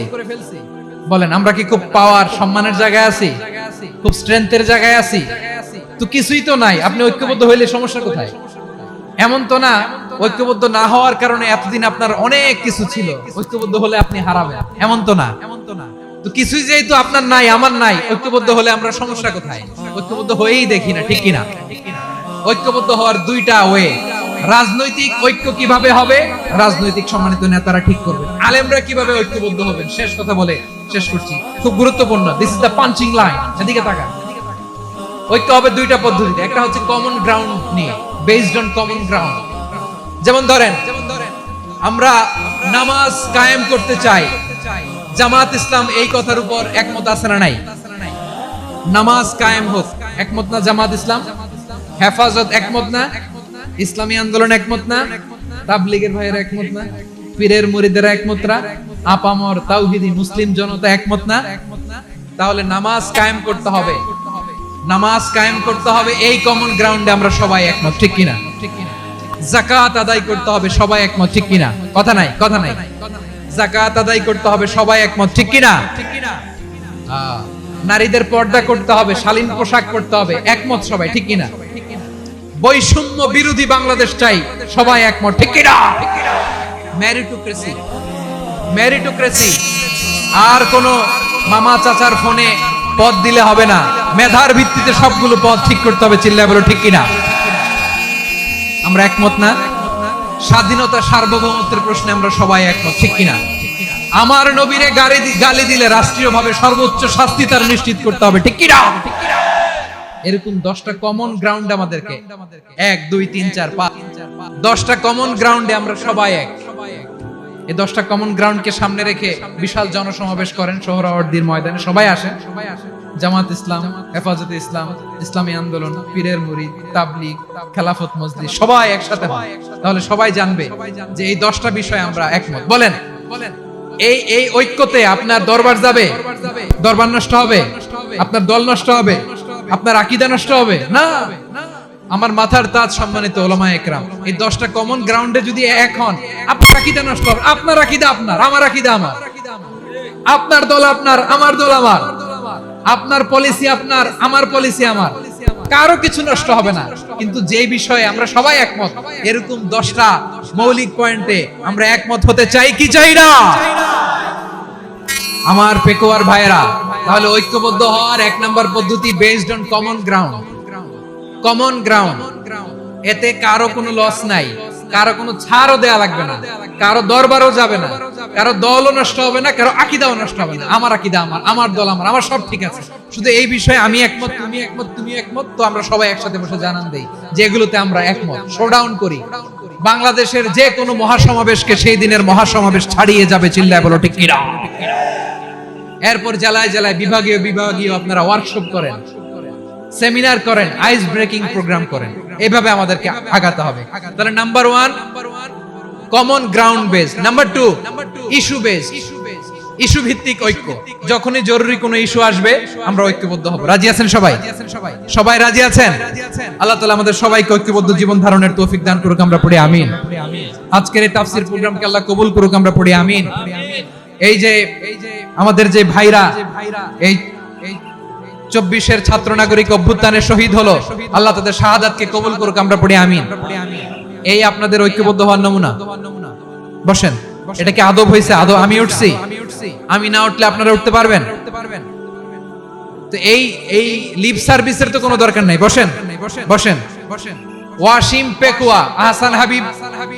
বলেন, আমরা কি খুব পাওয়ার সম্মানের জায়গায় আছি? খুব স্ট্রেংথের জায়গায় আছি? তো কিছুই তো নাই। আপনি ঐক্যবদ্ধ হইলে সমস্যা কোথায়? এমন তো না ঐক্যবদ্ধ না হওয়ার কারণে এতদিন আপনার অনেক কিছু ছিল, ঐক্যবদ্ধ হলে আপনি হারাবেন, এমন তো না। তো কিছুই যেহেতু আপনার নাই আমার নাই, ঐক্যবদ্ধ হলে আমরা সমস্যা কোথায়? ঐক্যবদ্ধ হয়েই দেখি না, ঠিক কিনা? ঐক্যবদ্ধ হওয়ার দুইটা ওয়ে। রাজনৈতিক ঐক্য কিভাবে হবে? রাজনৈতিক সম্মানিত নেতারা ঠিক করবেন। আলেমরা কিভাবে ঐক্যবদ্ধ হবেন? শেষ কথা বলে শেষ করছি, খুব গুরুত্বপূর্ণ। This is the punching line. এদিকে তাকান। ঐক্য হবে দুইটা পদ্ধতিতে। একটা হচ্ছে কমন গ্রাউন্ড নিয়ে, বেসড অন কমন গ্রাউন্ড। যেমন ধরেন আমরা নামাজ কায়েম করতে চাই, জামাত ইসলাম এই কথার উপর একমত আছে না নাই? নামাজ কায়েম হোক, একমত না জামাত ইসলাম? হেফাজত একমত না? ইসলামী আন্দোলন একমত না? তাবলীগের ভাইয়েরা একমত না? পীরের মুরিদেরা একমত না? আপামর তাওহীদি মুসলিম জনতা একমত না? তাহলে নামাজ কায়েম করতে হবে, নামাজ কায়েম করতে হবে, এই কমন গ্রাউন্ডে আমরা সবাই একমত, ঠিক কিনা? যাকাত আদায় করতে হবে, সবাই একমত, ঠিক কিনা? কথা নাই, কথা নাই। যাকাত আদায় করতে হবে, সবাই একমত, ঠিক কিনা? নারীদের পর্দা করতে হবে, শালীন পোশাক করতে হবে, একমত সবাই, ঠিক কিনা? বৈষম্য বিরোধী বাংলাদেশ চাই, সবাই একমত, ঠিক কিনা? মেরিটোক্রেসি, মেরিটোক্রেসি, আর কোন মামা চাচার ফোনে পদ দিলে হবে না, মেধার ভিত্তিতে সবগুলো পদ ঠিক করতে হবে, চিল্লায় বলো ঠিক কিনা? আমরা একমত না? স্বাধীনতা সার্বভৌমত্বের প্রশ্নে আমরা সবাই একমত, ঠিক কিনা? আমার নবীরে গালি দিলে রাষ্ট্রীয়ভাবে সর্বোচ্চ শাস্তি তার নিশ্চিত করতে হবে, ঠিক কিনা? এরকম 10টা কমন গ্রাউন্ড আমাদেরকে, 1 2 3 4 5 10টা কমন গ্রাউন্ডে আমরা সবাই এক। এই 10টা কমন গ্রাউন্ডকে সামনে রেখে বিশাল জনসমাবেশ করেন সোহরাওয়ার্দীর ময়দানে, সবাই আসেন, জামাত ইসলাম, হেফাজতে ইসলাম, ইসলামী আন্দোলন, পীরের মুরিদ, তাবলীগ, খেলাফত মজলিস, সবাই একসাথে হন, তাহলে সবাই জানবে যে এই 10টা বিষয়ে আমরা একমত। বলেন, এই ঐক্যতে আপনার দরবার যাবে, দরবার নষ্ট হবে, আপনার দল নষ্ট হবে, আপনার আকীদা নষ্ট হবে না। আমার মাথার তাজ সম্মানিত উলামায়ে একরাম, এই 10টা কমন গ্রাউন্ডে যদি এক হন, আপনার আকীদা নষ্ট হবে, আপনার আকীদা আপনার, আমার আকীদা আমার, আপনার দল আপনার, আমার দল আমার, আপনার পলিসি আপনার, আমার পলিসি আমার, কারো কিছু নষ্ট হবে না। কিন্তু যে বিষয়ে আমরা সবাই একমত, এরকম 10টা মৌলিক পয়েন্টে আমরা একমত হতে চাই কি চাই না? আমার পেকোয়ার ভাইরা, তাহলে ঐক্যবদ্ধ হওয়ার 1 নাম্বার পদ্ধতি based on common ground. Common ground, এতে কারো কোনো লস নাই, কারো কোনো ছাড়ও দেয়া লাগবে না, কারো দরবারও যাবে না, কারো দলও নষ্ট হবে না, কারো আকীদাও নষ্ট হবে না। আমার আকীদা আমার, আমার দল আমার, আমার সব ঠিক আছে, শুধু এই বিষয়ে আমি একমত, তুমি একমত, তুমি একমত, তো আমরা সবাই একসাথে বসে জানান দেই যে এগুলোতে আমরা একমত, শোডাউন করি। বাংলাদেশের যে কোনো মহাসমাবেশকে সেই দিনের মহাসমাবেশ ছাড়িয়ে যাবে, চিল্লায় বলো ঠিক কিনা? এরপর জেলায় জেলায় বিভাগীয় বিভাগীয় আপনারা ওয়ার্কশপ করেন, সেমিনার করেন, আইস ব্রেকিং প্রোগ্রাম করেন, এইভাবে আমাদেরকে আগাতে হবে। তাহলে number 1 common ground base, number 2 issue base, issue ভিত্তিক ঐক্য। যখনই জরুরি কোনো ইস্যু আসবে আমরা ঐক্যবদ্ধ হব। রাজি আছেন সবাই? সবাই রাজি আছেন? আল্লাহ তাআলা আমাদের সবাইকে ঐক্যবদ্ধ জীবন ধারণের তৌফিক দান করুক, আমরা পড়ি আমিন। আজকের এই তাফসীর প্রোগ্রামকে আল্লাহ কবুল করুক, আমরা পড়ি আমিন। এই যে আমাদের যে ভাইরা এই 24-এর ছাত্র নাগরিক অভ্যুত্থানে শহীদ হলো, আল্লাহ তাদের শাহাদাতকে কবুল করুক, আমরা পড়ি আমিন। এই আপনাদের ঐক্যবদ্ধ হওয়ার নমুনা। বসেন, এটা কি আদব হইছে? আদব আমি উঠছি, আমি না উঠলে আপনারা উঠতে পারবেন? তো এই লিপ সার্ভিসের তো কোনো দরকার নাই। বসেন, বসেন, বসেন। ওয়াসিম পেকুয়া, আহসান হাবিব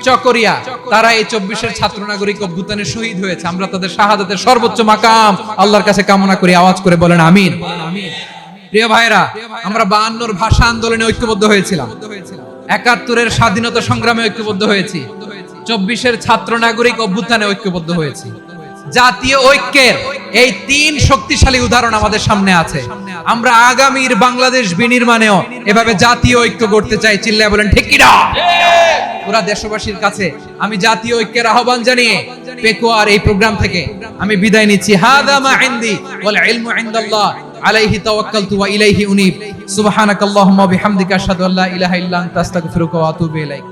চকরিয়া, তারা এই 24-এর ছাত্র নাগরিক অভ্যুত্থানে শহীদ হয়েছে। আমরা তাদের শাহাদাতের সর্বোচ্চ মাকাম আল্লাহর কাছে কামনা করি, আওয়াজ করে বলেন আমিন। প্রিয় ভাইরা, আমরা 52-র ভাষা আন্দোলনে ঐক্যবদ্ধ হয়েছিলাম, 71-এর স্বাধীনতা সংগ্রামে ঐক্যবদ্ধ হয়েছি, 24-এর ছাত্র নাগরিক অভ্যুত্থানে ঐক্যবদ্ধ হয়েছি। জাতীয় ঐক্যের এই 3 শক্তিশালী উদাহরণ আমাদের সামনে আছে। আমরা আগামীর বাংলাদেশ বিনির্মাণেও এভাবে জাতীয় ঐক্য করতে চাই, চিল্লায় বলেন ঠিক কিনা? পুরা দেশবাসীর কাছে আমি জাতীয় ঐক্যের আহ্বান জানিয়ে পেকুয়ার এই প্রোগ্রাম থেকে আমি বিদায় নিচ্ছি। হাদা মা ইনদি ওয়াল ইলমু ইনদাল্লাহ আলাইহি তাওয়াক্কালতু ওয়া ইলাইহি উনীব। সুবহানাকাল্লাহুম্মা ওয়া বিহামদিকা আশহাদু আল্লা ইলাহা ইল্লা আনতা আস্তাগফিরুকা ওয়া আতুবু ইলাইক।